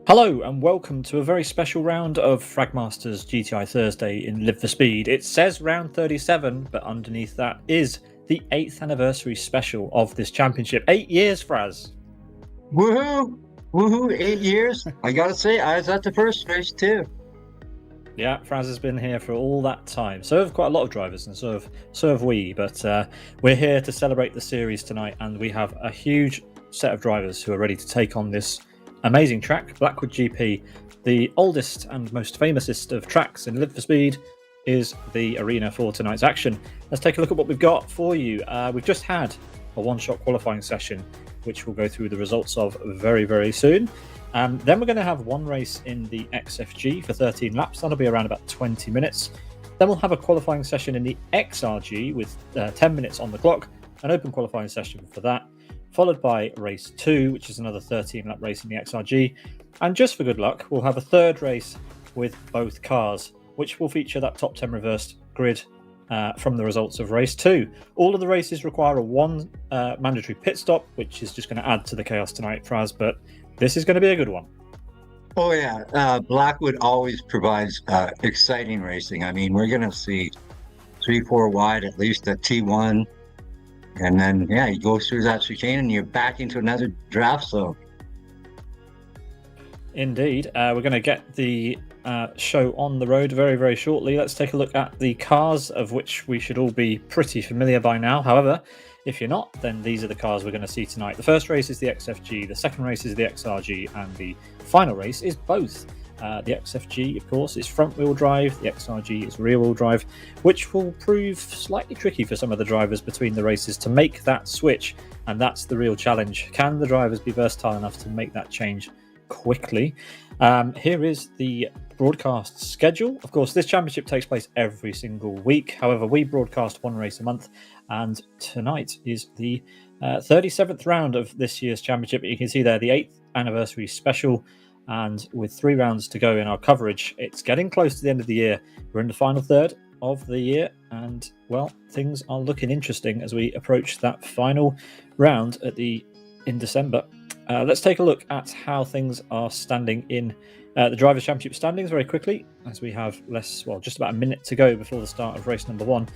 Hello and welcome to a very special round of Fragmaster's GTI Thursday in Live for Speed. It says round 37, but underneath that is the 8th anniversary special of this championship. 8 years, Fraz. Woohoo! Woohoo! 8 years. I gotta say, I was at the first race too. Yeah, Fraz has been here for all that time. So have quite a lot of drivers, and so have we. But we're here to celebrate the series tonight, and we have a huge set of drivers who are ready to take on this amazing track. Blackwood GP, the oldest and most famousest of tracks in Live for Speed, is the arena for tonight's action. Let's take a look at what we've got for you. We've just had a one-shot qualifying session, which we'll go through the results of very, very soon. Then we're going to have one race in the XFG for 13 laps. That'll be around about 20 minutes. Then we'll have a qualifying session in the XRG with 10 minutes on the clock, an open qualifying session for that, followed by race 2, which is another 13-lap race in the XRG. And just for good luck, we'll have a third race with both cars, which will feature that top 10 reversed grid from the results of race 2. All of the races require a one mandatory pit stop, which is just going to add to the chaos tonight, Fraz, but this is going to be a good one. Oh yeah, Blackwood always provides exciting racing. I mean, we're gonna see 3-4 wide at least at T1, and then yeah, you go through that chicane and you're back into another draft zone. Indeed. We're going to get the show on the road very, very shortly. Let's take a look at the cars, of which we should all be pretty familiar by now. However, if you're not, then these are the cars we're going to see tonight. The first race is the XFG, the second race is the XRG, and the final race is both. The XFG, of course, is front-wheel drive, the XRG is rear-wheel drive, which will prove slightly tricky for some of the drivers between the races to make that switch, and that's the real challenge. Can the drivers be versatile enough to make that change quickly? Here is the broadcast schedule. Of course, this championship takes place every single week. However, we broadcast one race a month, and tonight is the 37th round of this year's championship. You can see there the 8th anniversary special, and with 3 rounds to go in our coverage, it's getting close to the end of the year. We're in the final third of the year, and well, things are looking interesting as we approach that final round in December. Let's take a look at how things are standing in the Drivers' Championship standings very quickly, as we have just about a minute to go before the start of race number 1.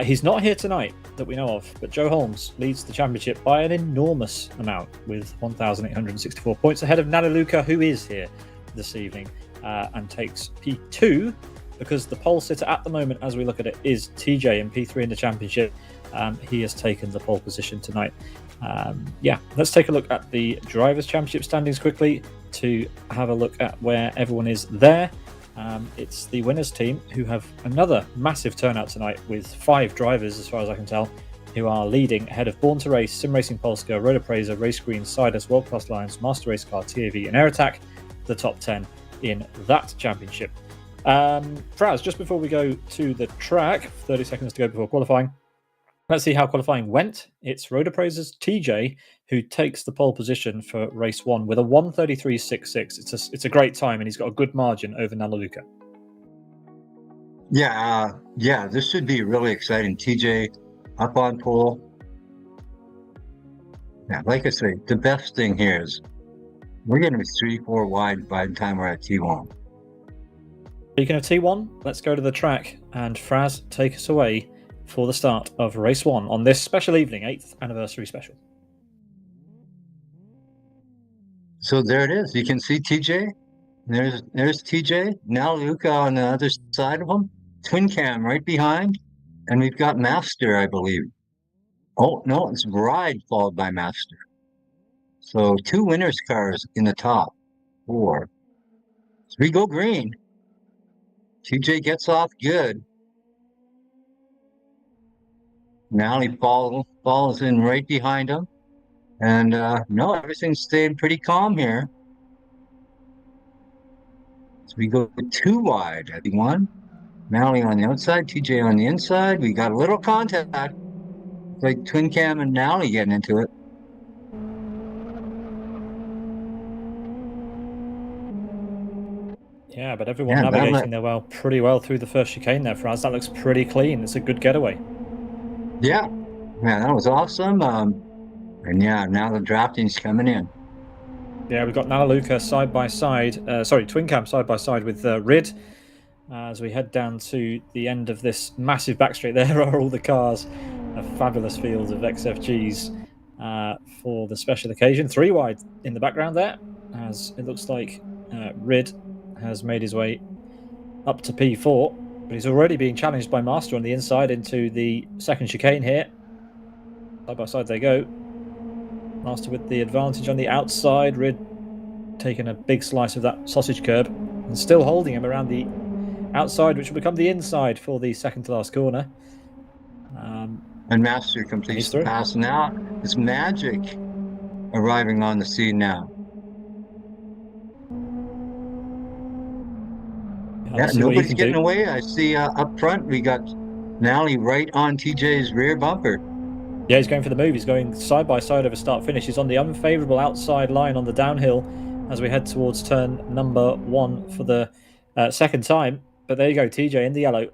He's not here tonight that we know of, but Joe Holmes leads the championship by an enormous amount with 1,864 points ahead of Nanaluka, who is here this evening and takes P2, because the pole sitter at the moment, as we look at it, is TJ in P3 in the championship. He has taken the pole position tonight. Let's take a look at the Drivers' Championship standings quickly to have a look at where everyone is there. It's the winners team, who have another massive turnout tonight with 5 drivers, as far as I can tell, who are leading ahead of Born to Race, Sim Racing Polska, Road Appraiser, Race Green, Sidus, World Class Lions, Master Race Car, TAV, and Air Attack, the top 10 in that championship. Fraz, just before we go to the track, 30 seconds to go before qualifying. Let's see how qualifying went. It's Road Appraiser's TJ who takes the pole position for race 1 with a 1:33.66. It's a great time, and he's got a good margin over Nanaluka. Yeah, this should be really exciting. TJ up on pole. Yeah, like I say, the best thing here is we're going to be 3-4 wide by the time we're at T1. Speaking of T1, let's go to the track, and Fraz, take us away for the start of race 1 on this special evening, 8th anniversary special. So there it is. You can see TJ. There's TJ. Now Luca on the other side of him. Twin cam right behind. And we've got Master, I believe. Oh, no, it's Bride followed by Master. So 2 winners cars in the top 4. So we go green. TJ gets off good. Now he falls in right behind him. And no, everything's staying pretty calm here. So we go 2 wide at 1. Mally on the outside, TJ on the inside. We got a little contact. Like Twin Cam and Mally getting into it. Yeah, but everyone navigating pretty well through the first chicane there for us. That looks pretty clean. It's a good getaway. Yeah, man, that was awesome. And yeah, now the drafting's coming in. Yeah, we've got Nalaluka side by side. Twin cam side by side with Rid. As we head down to the end of this massive backstraight, there are all the cars. A fabulous field of XFGs for the special occasion. 3 wide in the background there, as it looks like Rid has made his way up to P4, but he's already being challenged by Master on the inside into the second chicane here. Side by side they go. Master with the advantage on the outside. Rid taking a big slice of that sausage curb and still holding him around the outside, which will become the inside for the second to last corner. And Master completes the pass. Now it's Magic arriving on the scene now. Yeah, nobody's getting away. I see up front we got Nally right on TJ's rear bumper. Yeah, he's going for the move. He's going side by side over start finish. He's on the unfavourable outside line on the downhill as we head towards turn number 1 for the second time. But there you go, TJ in the yellow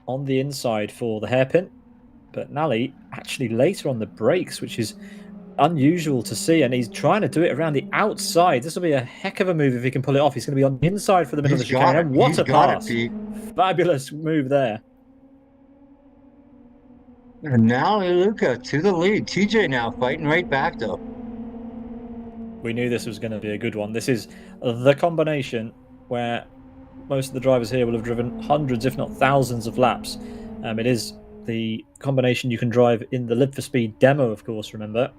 on the inside for the hairpin. But Nally actually later on the brakes, which is unusual to see, and he's trying to do it around the outside. This will be a heck of a move if he can pull it off. He's going to be on the inside for the middle of the chicane. And what a pass! Fabulous move there. And now Luca to the lead. TJ now fighting right back though. We knew this was going to be a good one. This is the combination where most of the drivers here will have driven hundreds, if not thousands, of laps. It is the combination you can drive in the Live for Speed demo, of course, remember.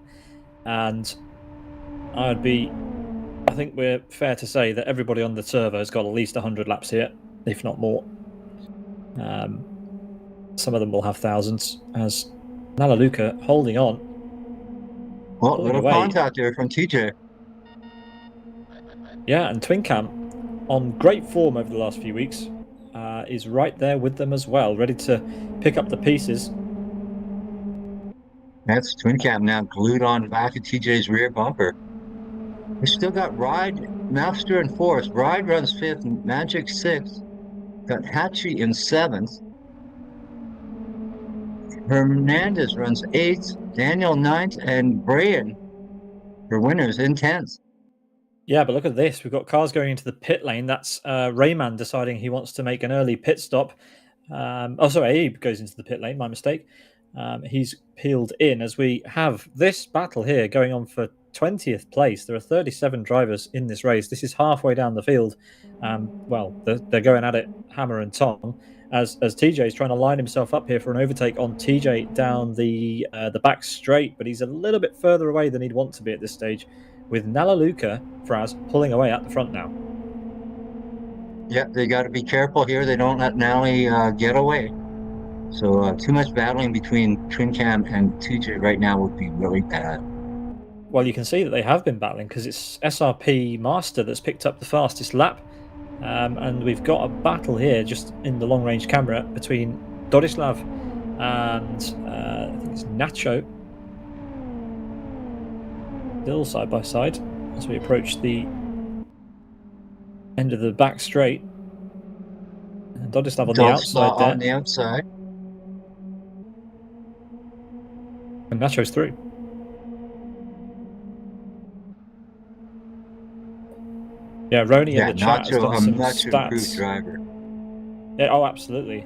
And I think we're fair to say that everybody on the server has got at least 100 laps here, if not more. Some of them will have thousands, as Nalaluka holding on. Well, little contact there from TJ. Yeah, and Twin Cam on great form over the last few weeks is right there with them as well, ready to pick up the pieces. That's Twin Cam now glued on back of TJ's rear bumper. We still got Ride, Master in 4th. Ride runs 5th, and Magic 6th. Got Hatchie in 7th. Hernandez runs 8th, Daniel 9th, and Brian for winners in 10th. Yeah, but look at this. We've got cars going into the pit lane. That's Rayman deciding he wants to make an early pit stop. Abe goes into the pit lane. My mistake. He's peeled in as we have this battle here going on for 20th place. There are 37 drivers in this race. This is halfway down the field. They're going at it hammer and tong as TJ is trying to line himself up here for an overtake on TJ down the back straight, but he's a little bit further away than he'd want to be at this stage, with Nalaluka, Fraz, pulling away at the front now. Yeah, they got to be careful here. They don't let Nally get away. So too much battling between Twin Cam and TJ right now would be really bad. Well, you can see that they have been battling because it's SRP Master that's picked up the fastest lap. And we've got a battle here just in the long-range camera between Dodislav and I think it's Nacho. Still side by side as we approach the end of the back straight. And Dodislav on the outside there. On the outside. And Nacho's through. Yeah, Roni in the chat has done some stats. Driver. Yeah, oh, absolutely.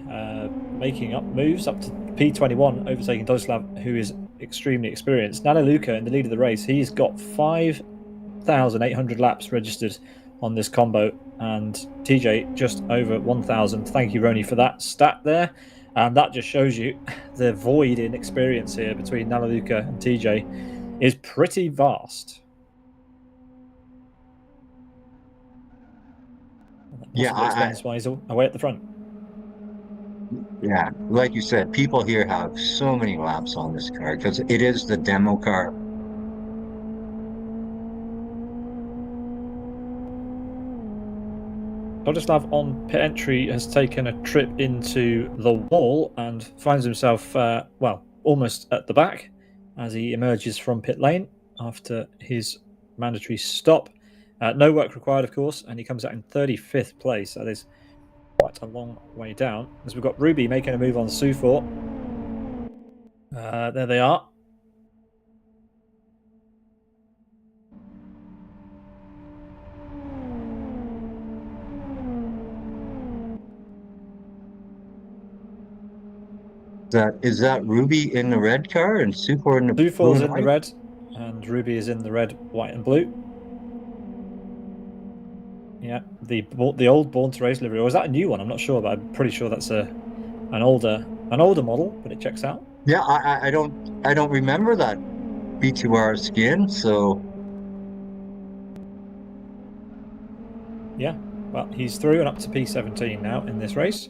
Making up moves up to P21, overtaking Dodislav, who is extremely experienced. Nalaluka in the lead of the race. He's got 5,800 laps registered on this combo, and TJ just over 1,000. Thank you, Roni, for that stat there. And that just shows you the void in experience here between Nalaluka and TJ is pretty vast. Yeah, explains why he's away at the front. Yeah, like you said, people here have so many laps on this car because it is the demo car. Dodislav on pit entry has taken a trip into the wall and finds himself, almost at the back as he emerges from pit lane after his mandatory stop. No work required, of course, and he comes out in 35th place. That is quite a long way down. As we've got Ruby making a move on Sufor. There they are. Is that Ruby in the red car and Super in the blue Sufor's and in the white? red, and Ruby is in the red, white, and blue. Yeah, the old Born to Race livery, or is that a new one? I'm not sure, but I'm pretty sure that's an older model, but it checks out. Yeah, I don't remember that B2R skin, so Yeah, well, he's through and up to P17 now in this race.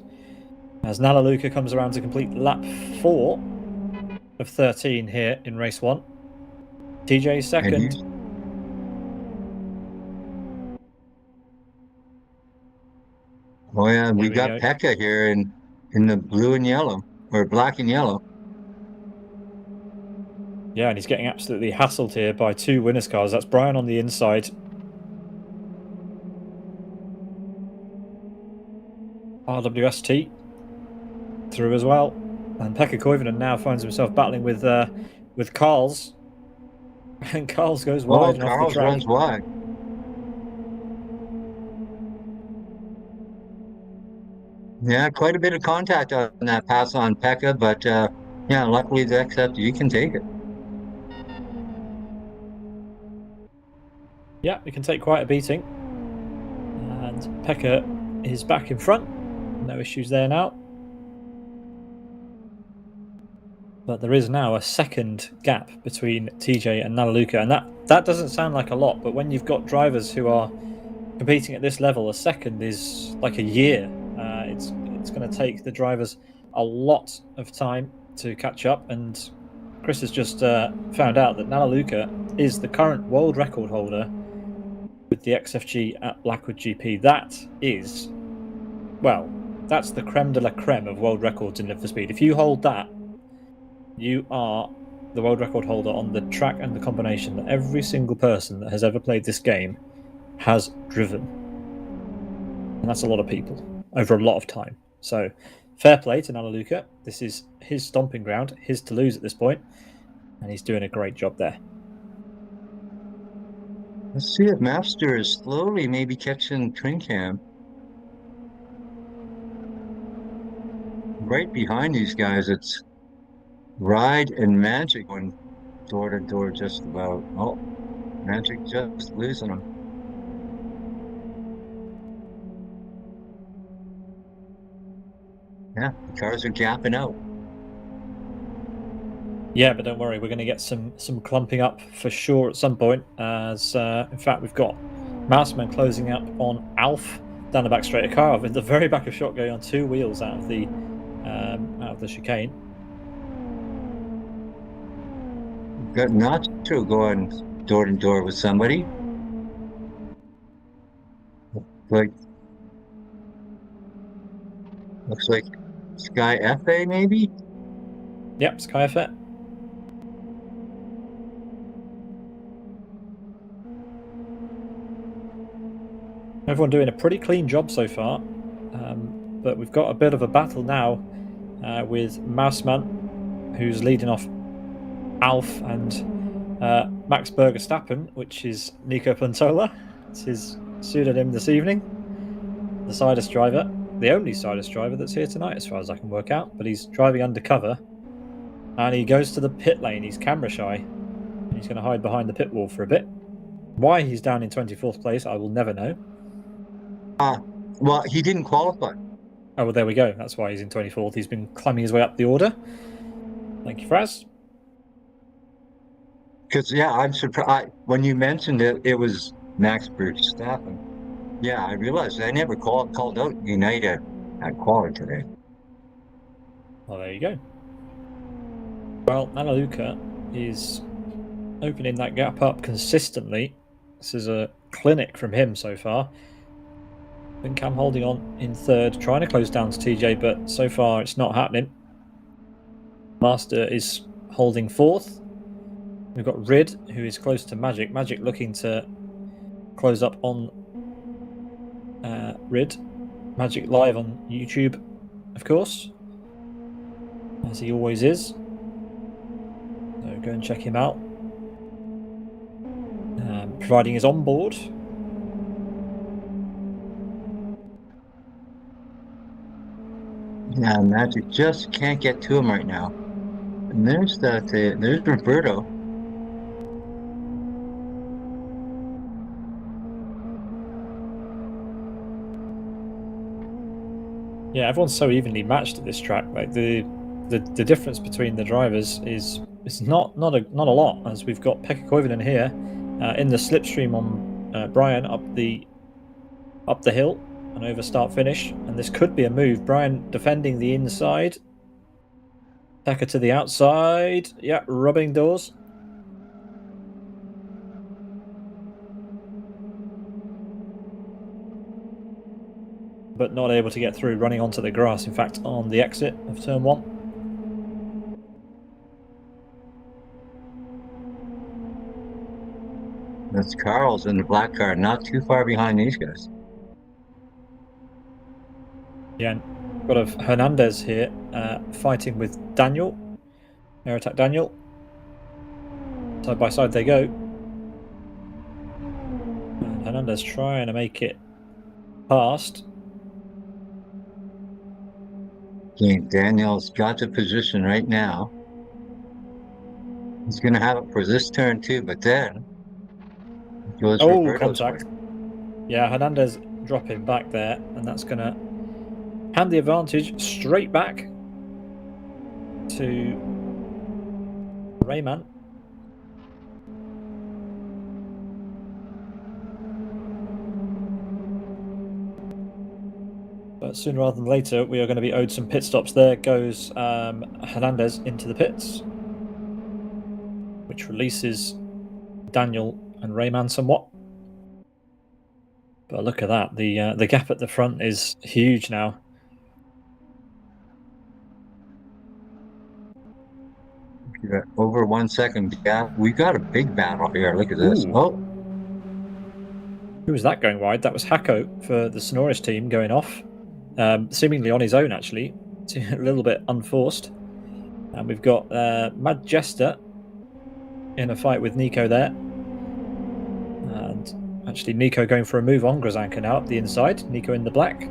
As Nalaluka comes around to complete lap 4 of 13 here in race 1. TJ and second. oh yeah, There we we got go. Pekka here in the blue and yellow or black and yellow. Yeah, and he's getting absolutely hassled here by 2 winners' cars. That's Brian on the inside. RWST through as well. And Pekka Koivunen now finds himself battling with Carl's. And Carl's goes Oh, wide and off the Carl's track. runs wide. Yeah, quite a bit of contact on that pass on Pekka, but yeah, luckily the XFG you can take it. Yeah, it can take quite a beating. And Pekka is back in front. No issues there now. But there is now a second gap between TJ and Nalaluka. And that doesn't sound like a lot, but when you've got drivers who are competing at this level, a second is like a year. It's going to take the drivers a lot of time to catch up. And Chris has just found out that Nalaluka is the current world record holder with the XFG at Blackwood GP. That is, well, that's the creme de la creme of world records in Live for Speed. If you hold that, you are the world record holder on the track and the combination that every single person that has ever played this game has driven. And that's a lot of people over a lot of time. So fair play to Nalaluka. This is his stomping ground, his to lose at this point, and he's doing a great job there. Let's see if Mapster is slowly maybe catching Twin Cam. Right behind these guys, it's Ride and Magic going door to door just about. Oh, Magic just losing them. Yeah, the cars are gapping out. Yeah, but don't worry, we're going to get some clumping up for sure at some point. As in fact, we've got Mouseman closing up on Alf down the back straight. A car in the very back of shot going on 2 wheels out of the chicane. We've got Nacho going door to door with somebody. Like looks like Sky FA maybe. Yep, Sky Effect. Everyone doing a pretty clean job so far, but we've got a bit of a battle now with Mouseman, who's leading off Alf and Max Berger-Stappen, which is Nico Plantola. It's his pseudonym this evening. The Sidus driver, the only Sidus driver that's here tonight, as far as I can work out. But he's driving undercover, and he goes to the pit lane. He's camera shy, and he's going to hide behind the pit wall for a bit. Why he's down in 24th place, I will never know. Well, he didn't qualify. Oh, well, there we go. That's why he's in 24th. He's been climbing his way up the order. Thank you, Fraz. Because yeah, I'm surprised when you mentioned it. It was Max Verstappen. Yeah, I realized I never called out United at quality today. Well, there you go. Well, Nalaluka is opening that gap up consistently. This is a clinic from him so far. Cam holding on in third, trying to close down to TJ, but so far it's not happening. Master is holding fourth. We've got Rid, who is close to Magic. Magic looking to close up on Rid. Magic live on YouTube, of course, as he always is. So go and check him out. Providing his onboard. Yeah, Magic just can't get to him right now. And there's Roberto. Yeah, everyone's so evenly matched at this track. Like the difference between the drivers is not a lot, as we've got Pekka Koivunen here in the slipstream on Brian up the hill and over start finish, and this could be a move. Brian defending the inside, Pekka to the outside. Yeah, rubbing doors. But not able to get through, running onto the grass, in fact, on the exit of turn one. That's Carl's in the black car, not too far behind these guys. Yeah, got a Hernandez here fighting with Daniel. Air attack Daniel. Side by side they go. And Hernandez trying to make it past. Okay, Daniel's got the position right now. He's going to have it for this turn too, but then it goes Roberto's contact. way. Yeah, Hernandez dropping back there, and that's going to hand the advantage straight back to Rayman. But sooner rather than later, we are going to be owed some pit stops. There goes Hernandez into the pits, which releases Daniel and Rayman somewhat. But look at that. The gap at the front is huge now. Over 1 second gap. We got a big battle here. Look at this. Ooh. Oh, Who was that going wide? That was Hako for the Sonoris team going off. Seemingly on his own, actually. A little bit unforced. And we've got Mad Jester in a fight with Nico there. And actually, Nico going for a move on Grzanka now up the inside. Nico in the black.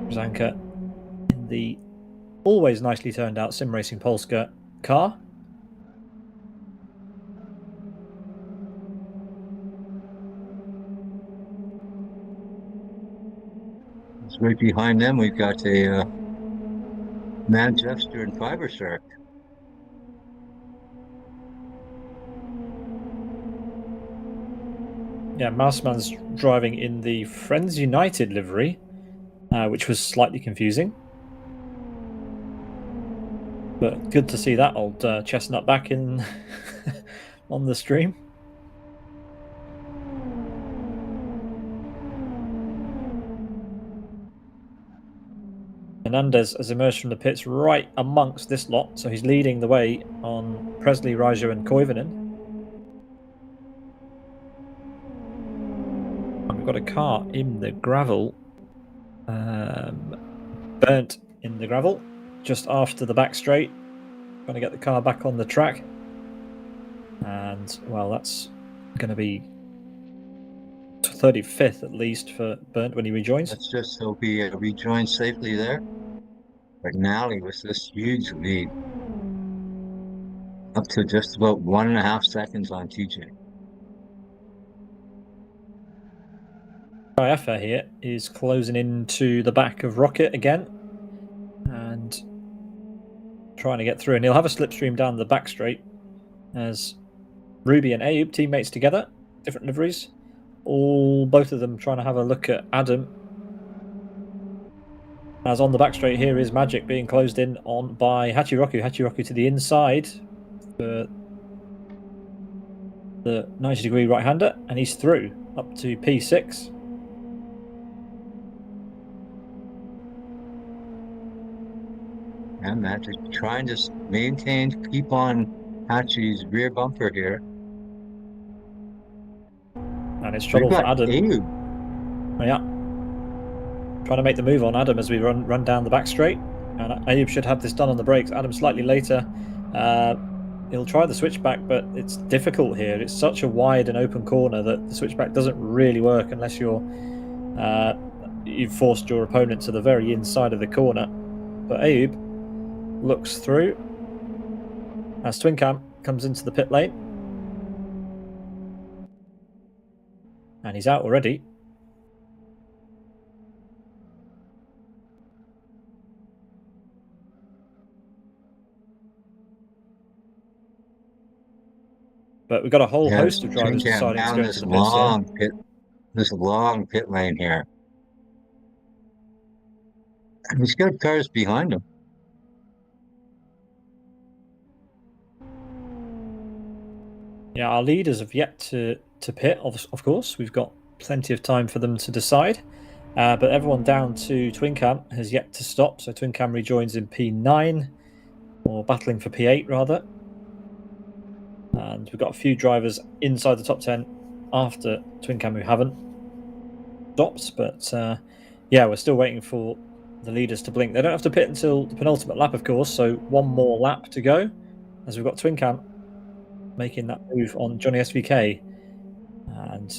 Grzanka in the always nicely turned out Sim Racing Polska car. it's right behind them. We've got a Manchester and Fiber Shark. Yeah, Mouseman's driving in the Friends United livery, which was slightly confusing. But good to see that old chestnut back in on the stream. Hernandez has emerged from the pits right amongst this lot, so he's leading the way on Presley, Raja and Koivunen. And we've got a car in the gravel, burnt in the gravel, just after the back straight. Going to get the car back on the track. And, well, that's going to be 35th at least for Burnt when he rejoins. Let's just hope he rejoins safely there. McNally with this huge lead. Up to just about 1.5 seconds on TJ. IFA here is closing into the back of Rocket again and trying to get through, and he'll have a slipstream down the back straight as Ruby and Ayub, teammates together, different liveries, both of them trying to have a look at Adam. As on the back straight here is Magic being closed in on by Hachiroku. Hachiroku to the inside for the 90-degree right-hander, and he's through up to P6. And Magic trying to keep on Hachi's rear bumper here. And it's trouble for Adam. Yeah. Trying to make the move on Adam as we run down the back straight. And Ayub should have this done on the brakes. Adam slightly later. He'll try the switchback, but it's difficult here. It's such a wide and open corner that the switchback doesn't really work unless you've forced your opponent to the very inside of the corner. But Ayub looks through as Twin Cam comes into the pit lane. And he's out already. But we've got a whole host of drivers deciding to go into the pits here. This long pit lane here. And he's got cars behind him. Yeah, our leaders have yet to pit, of course. We've got plenty of time for them to decide. But everyone down to Twin Cam has yet to stop. So Twin Cam rejoins in P9, or battling for P8 rather. And we've got a few drivers inside the top 10 after Twin Cam who haven't stopped. But yeah, we're still waiting for the leaders to blink. They don't have to pit until the penultimate lap, of course. So one more lap to go, as we've got Twin Cam making that move on Johnny SVK. And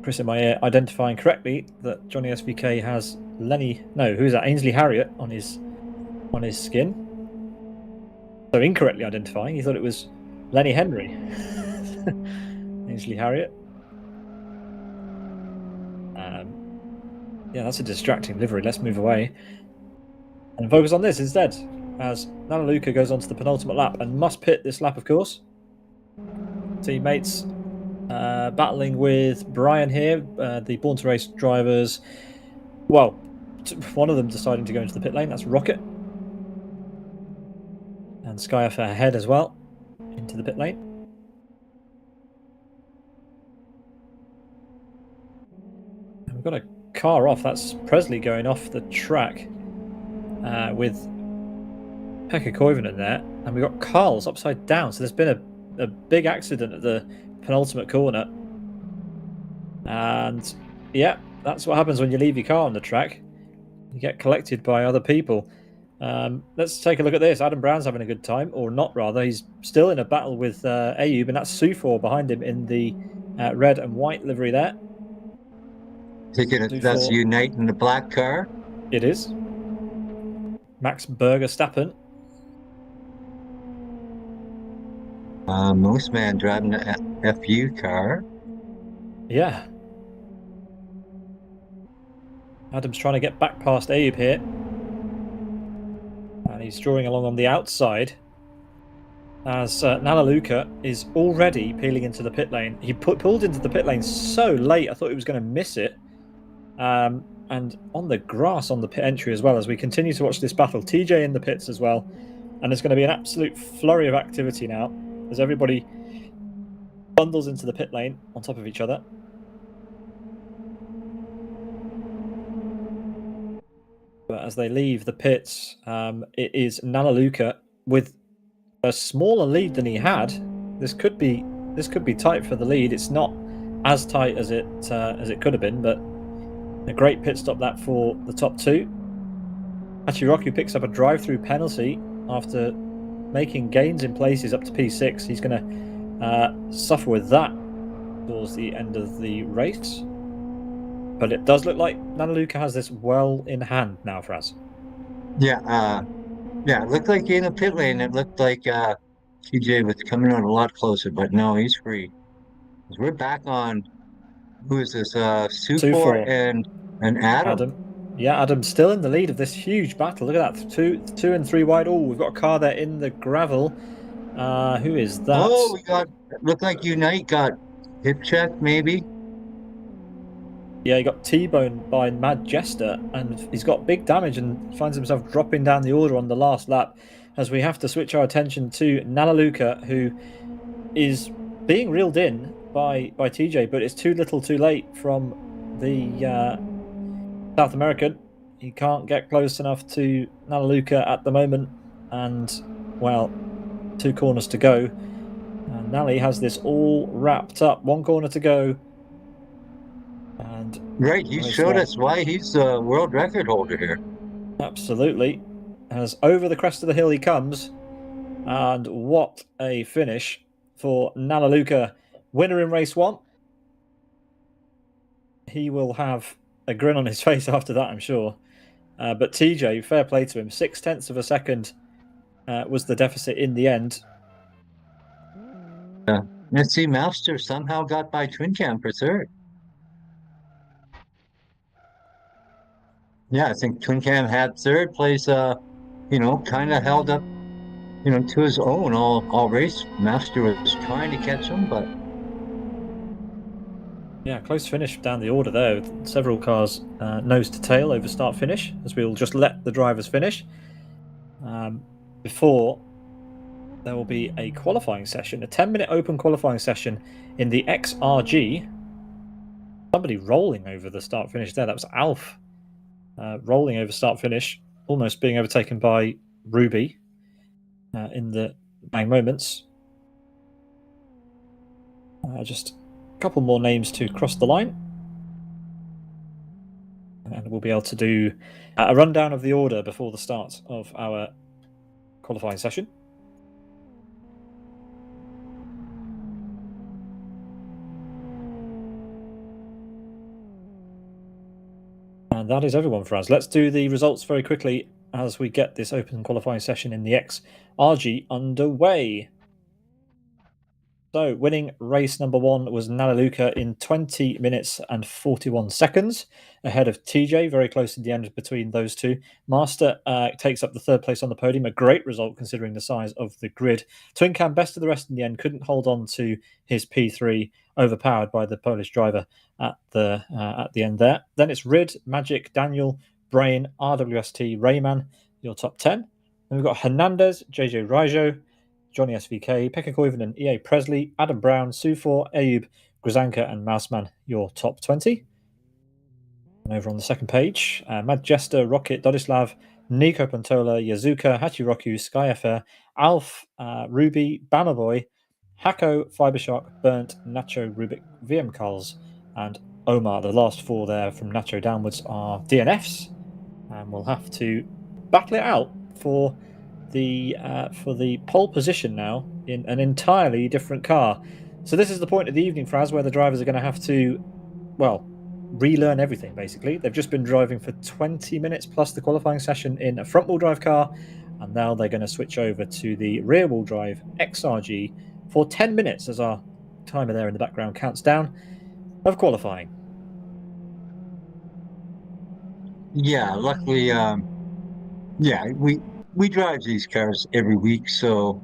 Chris in my ear identifying correctly that Johnny SVK has who's that? Ainsley Harriott on his skin. So incorrectly identifying. He thought it was Lenny Henry. Ainsley Harriott. Yeah, that's a distracting livery. Let's move away and focus on this instead, as Nanaluka goes on to the penultimate lap and must pit this lap, of course. Teammates battling with Brian here, the Born to Race drivers. Well, one of them deciding to go into the pit lane. That's Rocket. And Skyf ahead as well into the pit lane. And we've got a car off. That's Presley going off the track with Pekka Koivunen there. And we've got Carl's upside down. So there's been a big accident at the penultimate corner. And yeah, that's what happens when you leave your car on the track. You get collected by other people. Let's take a look at this. Adam Brown's having a good time, or not rather. He's still in a battle with Ayub, and that's Sufor behind him in the red and white livery there. That's Unite in the black car? It is. Max Berger-Stappen. Mooseman driving the FU car. Yeah. Adam's trying to get back past Ayub here. And he's drawing along on the outside as Nanaluka is already peeling into the pit lane. He pulled into the pit lane so late, I thought he was going to miss it. And on the grass on the pit entry as well, as we continue to watch this battle. TJ in the pits as well. And there's going to be an absolute flurry of activity now as everybody bundles into the pit lane on top of each other. But as they leave the pits, it is Nanaluka with a smaller lead than he had. This could be tight for the lead. It's not as tight as it could have been, but a great pit stop that for the top two. Hachiroku picks up a drive-through penalty after making gains in places up to P6. He's going to suffer with that towards the end of the race. But it does look like Nanaluka has this well in hand now for us. Yeah, it looked like in the pit lane, it looked like TJ was coming out a lot closer, but no, he's free. We're back on, who is this? Sufor and Adam. Yeah, Adam's still in the lead of this huge battle. Look at that, two and three wide. Oh, we've got a car there in the gravel. Who is that? Oh, looked like Unite got hip checked, maybe. Yeah, he got T-boned by Mad Jester, and he's got big damage and finds himself dropping down the order on the last lap, as we have to switch our attention to Nanaluka, who is being reeled in by TJ, but it's too little too late from the South American. He can't get close enough to Nanaluka at the moment, and, well, 2 corners to go. And Nally has this all wrapped up. 1 corner to go. And right, he showed us why he's the world record holder here. Absolutely. As over the crest of the hill he comes. And what a finish for Nanaluka. Winner in race 1. He will have a grin on his face after that, I'm sure. But TJ, fair play to him, 0.6 of a second was the deficit in the end. Let's see, Master somehow got by Twin Cam for third. Yeah, I think Twin Cam had third place, kind of held up, to his own all race. Master was trying to catch him, but yeah, close finish down the order there, with several cars nose to tail over start finish, as we'll just let the drivers finish before there will be a qualifying session, a 10-minute open qualifying session in the XRG. Somebody rolling over the start finish there. That was Alf rolling over start finish, almost being overtaken by Ruby in the bang moments. Just a couple more names to cross the line. And we'll be able to do a rundown of the order before the start of our qualifying session. And that is everyone for us. Let's do the results very quickly as we get this open qualifying session in the XRG underway. So, winning race number 1 was Nalaluka in 20 minutes and 41 seconds, ahead of TJ, very close in the end between those two. Master takes up the third place on the podium, a great result considering the size of the grid. Twin Cam, best of the rest in the end, couldn't hold on to his P3, overpowered by the Polish driver at the end there. Then it's Rid, Magic, Daniel, Brain, RWST, Rayman, your top 10. Then we've got Hernandez, JJ Raijo, Johnny SVK, Pekka Koivunen, EA Presley, Adam Brown, Sufor, Ayub, Grzanka, and Mouseman, your top 20. And over on the second page, Mad Jester, Rocket, Dodislav, Nico Pantola, Yazuka, Hachiroku, Skyfr, Alf, Ruby, Bamaboy, Hako, Fibershock, Burnt, Nacho, Rubik, VM Carls, and Omar. The last 4 there from Nacho downwards are DNFs, and we'll have to battle it out for the pole position now in an entirely different car. So this is the point of the evening, Fraz, where the drivers are going to have to, relearn everything, basically. They've just been driving for 20 minutes plus the qualifying session in a front-wheel drive car, and now they're going to switch over to the rear-wheel drive XRG for 10 minutes as our timer there in the background counts down of qualifying. yeah, luckily, we drive these cars every week, so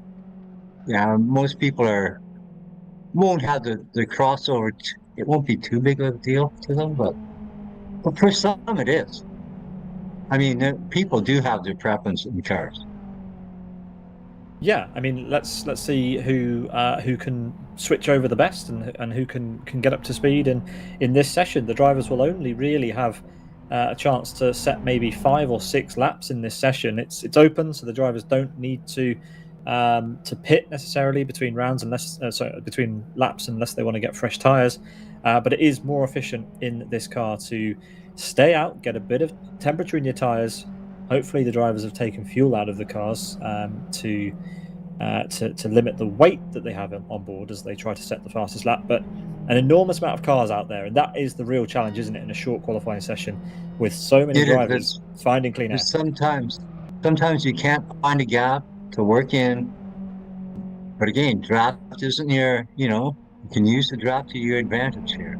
yeah, most people won't have the crossover. It won't be too big of a deal to them, but for some it is. I mean, people do have their preference in cars. Yeah, I mean, let's see who can switch over the best and who can get up to speed. And in this session, the drivers will only really have a chance to set maybe 5 or 6 laps in this session. It's open, so the drivers don't need to pit necessarily between rounds between laps unless they want to get fresh tires. But it is more efficient in this car to stay out, get a bit of temperature in your tires. Hopefully, the drivers have taken fuel out of the cars to limit the weight that they have on board as they try to set the fastest lap. But an enormous amount of cars out there, and that is the real challenge, isn't it, in a short qualifying session with so many drivers finding clean air. Sometimes you can't find a gap to work in. But again, draft isn't you can use the draft to your advantage here.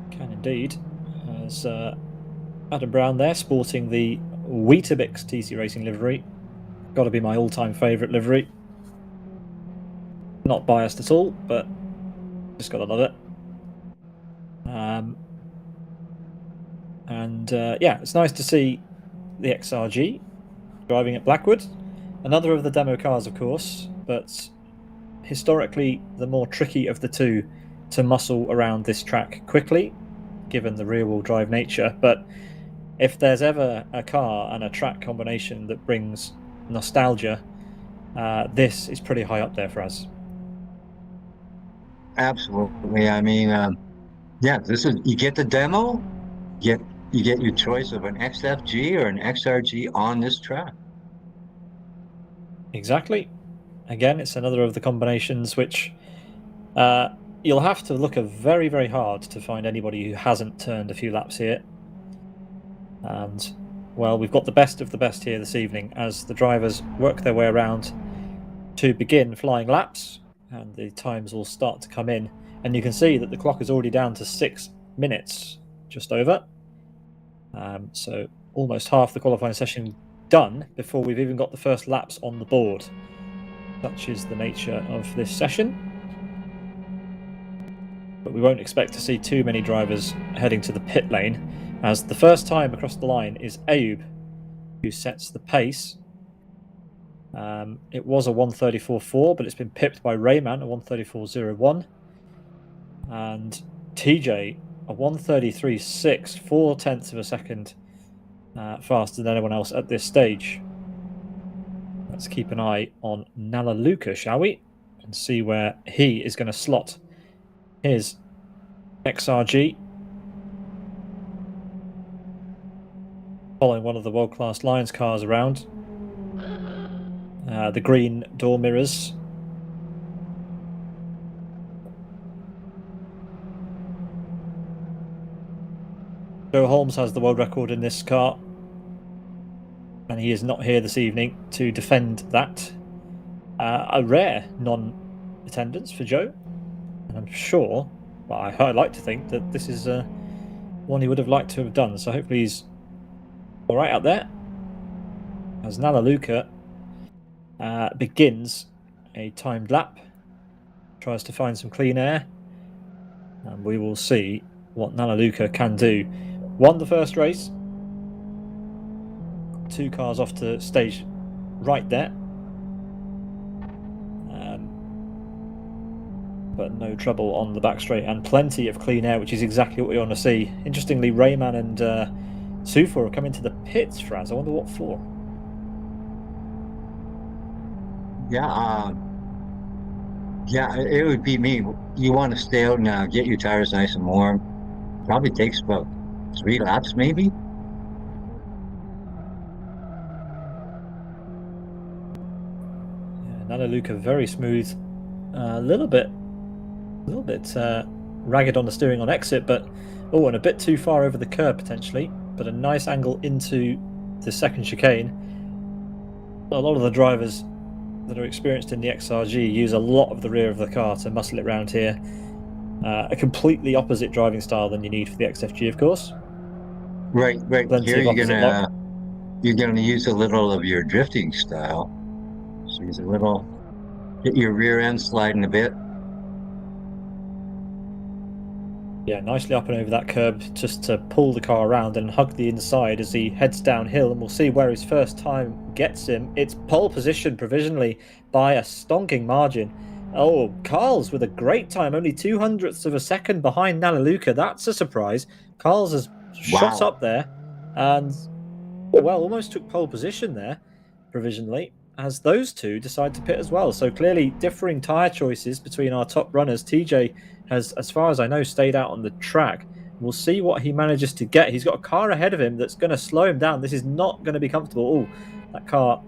Can indeed. As Adam Brown there sporting the Weetabix TC Racing livery. Got to be my all-time favourite livery. Not biased at all, but just got to love it. It's nice to see the XRG driving at Blackwood. Another of the demo cars, of course, but historically the more tricky of the two to muscle around this track quickly, given the rear-wheel drive nature. But if there's ever a car and a track combination that brings nostalgia, this is pretty high up there for us. Absolutely. I mean, this is, you get the demo, you get your choice of an XFG or an XRG on this track. Exactly. Again, it's another of the combinations which you'll have to look very, very hard to find anybody who hasn't turned a few laps here. And, well, we've got the best of the best here this evening as the drivers work their way around to begin flying laps, and the times will start to come in. And you can see that the clock is already down to 6 minutes, just over. So almost half the qualifying session done before we've even got the first laps on the board. Such is the nature of this session. But we won't expect to see too many drivers heading to the pit lane, as the first time across the line is Ayoub, who sets the pace. It was a 1:34.4, but it's been pipped by Rayman, a 1:34.01. And TJ, a 1:33.6, 4/10 of a second faster than anyone else at this stage. Let's keep an eye on Nalaluka, shall we? And see where he is going to slot his XRG. Following one of the world-class Lions cars around. The green door mirrors. Joe Holmes has the world record in this car, and he is not here this evening to defend that. A rare non-attendance for Joe, and I'm sure, well, I like to think that this is one he would have liked to have done, so hopefully he's all right out there. As Nalaluka begins a timed lap, tries to find some clean air, and we will see what Nalaluka can do. Won the first race, 2 cars off to stage right there, but no trouble on the back straight and plenty of clean air, which is exactly what we want to see. Interestingly, Rayman and Sufor are coming to the pits, Fraz. I wonder what for. Yeah, it would be me. You want to stay out now, get your tires nice and warm. Probably takes about 3 laps, maybe. Yeah, Nalaluka very smooth. A little bit ragged on the steering on exit, but and a bit too far over the curb potentially. But a nice angle into the second chicane. A lot of the drivers that are experienced in the XRG use a lot of the rear of the car to muscle it round here. A completely opposite driving style than you need for the XFG, of course. Right. Plenty Here of opposite lock. you're gonna use a little of your drifting style. So use a little, get your rear end sliding a bit. Yeah, nicely up and over that curb just to pull the car around and hug the inside as he heads downhill, and we'll see where his first time gets him. It's pole position provisionally by a stonking margin. Oh, Carl's with a great time, only 0.02 of a second behind Nalaluka. That's a surprise. Carl's has shot up there and, well, almost took pole position there provisionally, as those two decide to pit as well. So clearly differing tyre choices between our top runners. TJ has, as far as I know, stayed out on the track. We'll see what he manages to get. He's got a car ahead of him that's going to slow him down. This is not going to be comfortable. Oh, that car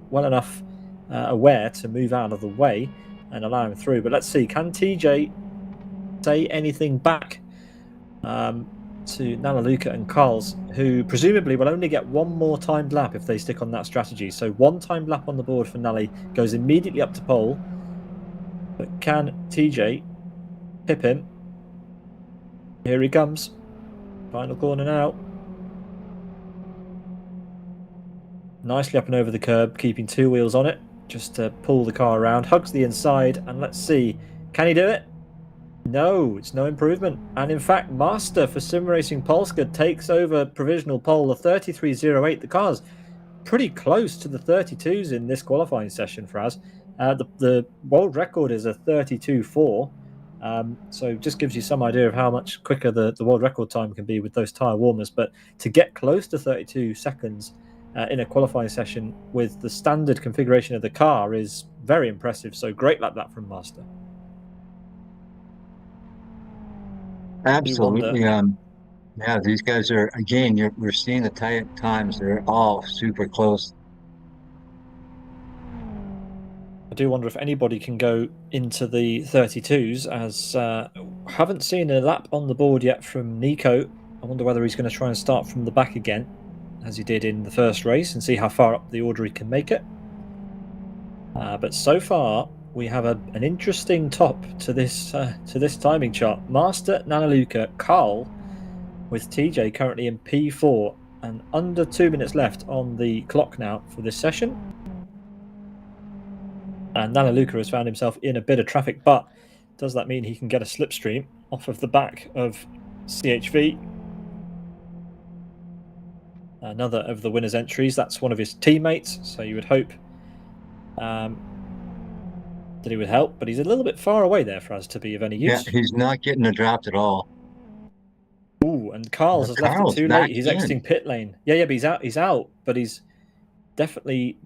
well enough aware to move out of the way and allow him through. But let's see, can TJ say anything back to Nalaluka and Carls, who presumably will only get one more timed lap if they stick on that strategy. So 1 timed lap on the board for Nally, goes immediately up to pole. But can TJ pip him? Here he comes. Final corner now. Nicely up and over the curb, keeping 2 wheels on it, just to pull the car around. Hugs the inside, and let's see. Can he do it? No, it's no improvement. And in fact, Master for Sim Racing Polska takes over provisional pole, the 33.08. The car's pretty close to the 32s in this qualifying session for us. The world record is a 32.4. So just gives you some idea of how much quicker the world record time can be with those tyre warmers. But to get close to 32 seconds in a qualifying session with the standard configuration of the car is very impressive. So great lap that from Master. Absolutely. Yeah, these guys are, again, we're seeing the times. They're all super close. I do wonder if anybody can go into the 32s, as haven't seen a lap on the board yet from Nico I wonder whether he's going to try and start from the back again, as he did in the first race, and see how far up the order he can make it. But so far, we have an interesting top to this timing chart. Master, Nanaluka, Carl, with TJ currently in P4, and under 2 minutes left on the clock now for this session. And Nanaluka has found himself in a bit of traffic, but does that mean he can get a slipstream off of the back of CHV? Another of the winner's entries. That's one of his teammates, so you would hope that he would help, but he's a little bit far away there for us to be of any use. Yeah, he's not getting a draft at all. Ooh, and Carl's has left it too late. He's exiting pit lane. Yeah, but he's out, but he's definitely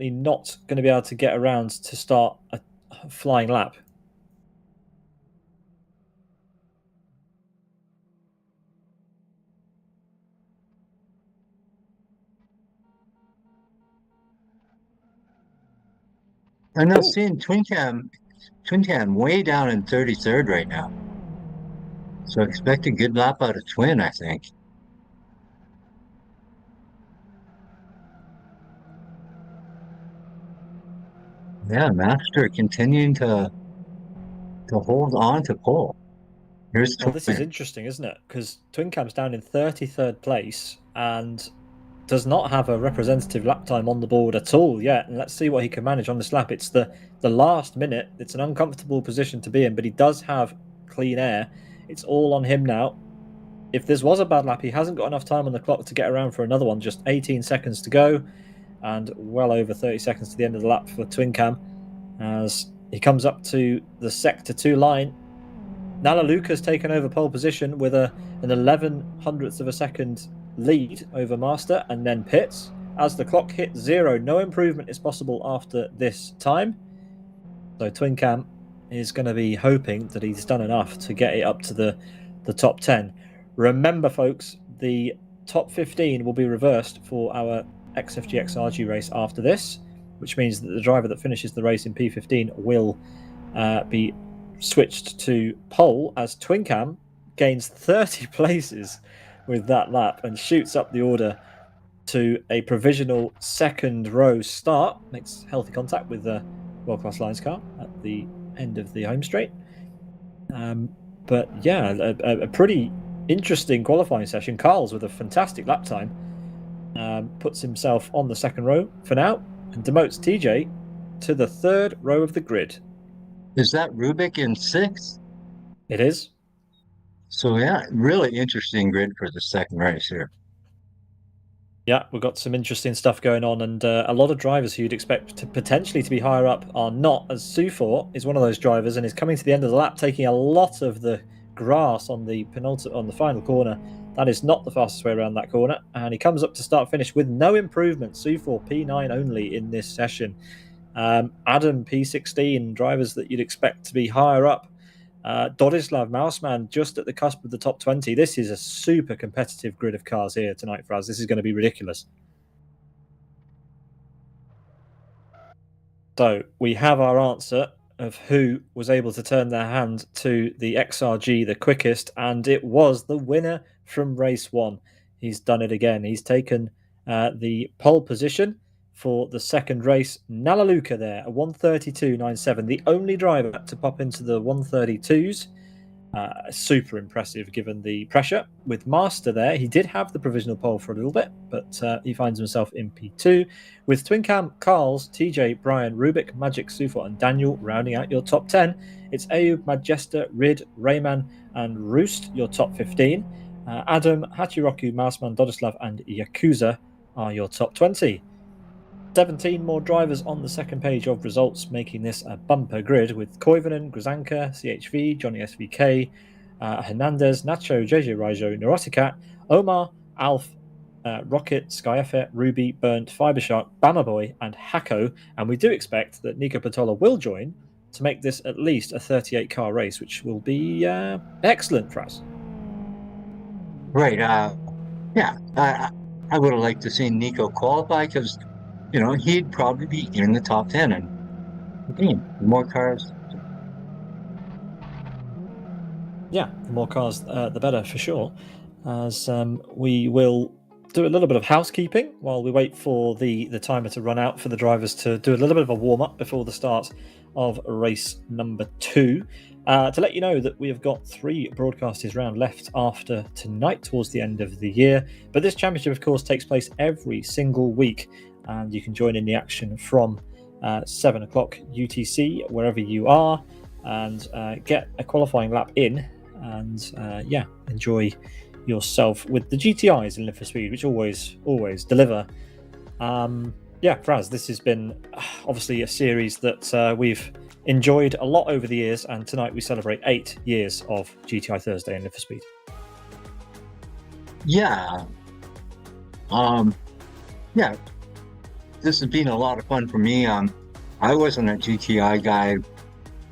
not going to be able to get around to start a flying lap. I'm not seeing Twin Cam way down in 33rd right now. So expect a good lap out of Twin, I think. Yeah, Master continuing to hold on to pole. Here's Well, this is interesting, isn't it? Because Twin Cam's down in 33rd place and does not have a representative lap time on the board at all yet. And let's see what he can manage on this lap. It's the last minute. It's an uncomfortable position to be in, but he does have clean air. It's all on him now. If this was a bad lap, he hasn't got enough time on the clock to get around for another one. Just 18 seconds to go and well over 30 seconds to the end of the lap for Twin Cam as he comes up to the Sector 2 line. Nanaluka's taken over pole position with an 11/100th of a second lead over Master and then pits. As the clock hits 0, no improvement is possible after this time. So Twin Cam is going to be hoping that he's done enough to get it up to the top 10. Remember, folks, the top 15 will be reversed for our XFG XRG race after this, which means that the driver that finishes the race in P15 will be switched to pole as Twin Cam gains 30 places with that lap and shoots up the order to a provisional second row start. Makes healthy contact with the World Class Lines car at the end of the home straight. But yeah, a pretty interesting qualifying session. Carl's with a fantastic lap time puts himself on the second row for now and demotes TJ to the third row of the grid. Is that Rubik in 6th? It is. So yeah, really interesting grid for the second race here. Yeah, we've got some interesting stuff going on, and a lot of drivers who you'd expect to potentially to be higher up are not, as Sufor is one of those drivers and is coming to the end of the lap, taking a lot of the grass on the final corner. That is not the fastest way around that corner, and he comes up to start finish with no improvement. Sufor P9 only in this session. Adam P16, drivers that you'd expect to be higher up. Dodislav Mouseman just at the cusp of the top 20. This is a super competitive grid of cars here tonight for us. This is going to be ridiculous. So we have our answer of who was able to turn their hand to the XRG the quickest, and it was the winner from race 1. He's done it again. He's taken the pole position for the second race. Nanaluka there, a 1:32.97, the only driver to pop into the 1:32s. Super impressive given the pressure. With Master there, he did have the provisional pole for a little bit, but he finds himself in P2. With Twin Cam, Carls, TJ, Brian, Rubik, Magic, Sufor, and Daniel rounding out your top 10. It's Ayub, Majesta, Rid, Rayman, and Roost, your top 15. Adam, Hachiroku, Mouseman, Dodislav, and Yakuza are your top 20. 17 more drivers on the second page of results, making this a bumper grid with Koivunen, Grzanka, CHV, Johnny SVK, Hernandez, Nacho, JJ Raijo, Neuroticat, Omar, Alf, Rocket, Skyeffet, Ruby, Burnt, Fibershark, Bamaboy, and Hako. And we do expect that Nico Patola will join to make this at least a 38-car race, which will be excellent for us. Right. Yeah. I would have liked to see Nico qualify because, you know, he'd probably be in the top 10 and again, more cars. Yeah, the more cars, the better for sure. As we will do a little bit of housekeeping while we wait for the timer to run out for the drivers to do a little bit of a warm up before the start of race number 2. To let you know that we have got 3 broadcasters round left after tonight towards the end of the year. But this championship, of course, takes place every single week, and you can join in the action from 7 o'clock UTC wherever you are, and get a qualifying lap in, and enjoy yourself with the GTIs in Live for Speed, which always deliver. Fraz, this has been obviously a series that we've enjoyed a lot over the years, and tonight we celebrate 8 years of GTI Thursday in Live for Speed. Yeah. This has been a lot of fun for me. I wasn't a GTI guy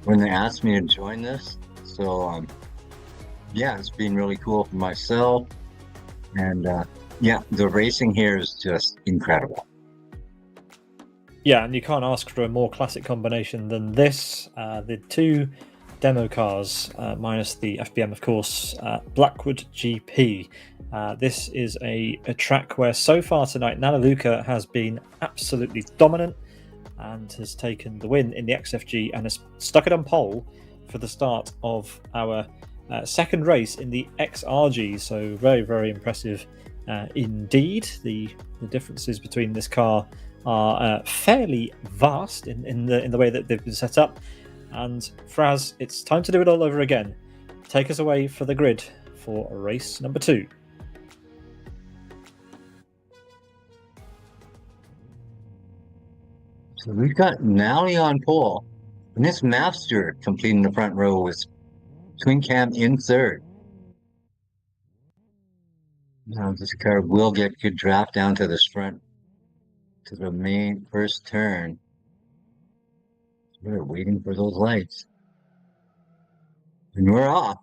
when they asked me to join this, so it's been really cool for myself, and the racing here is just incredible. Yeah, and you can't ask for a more classic combination than this. The 2 demo cars, minus the FBM, of course, Blackwood GP. This is a track where so far tonight Nana Luca has been absolutely dominant and has taken the win in the XFG and has stuck it on pole for the start of our second race in the XRG. So very, very impressive indeed. The differences between this car are fairly vast in the way that they've been set up. And Fraz, it's time to do it all over again. Take us away for the grid for race number 2. So we've got Nally on pole, and this Master completing the front row with Twin Cam in third. Now this car will get good draft down to this front, to the main first turn. We're waiting for those lights. And we're off.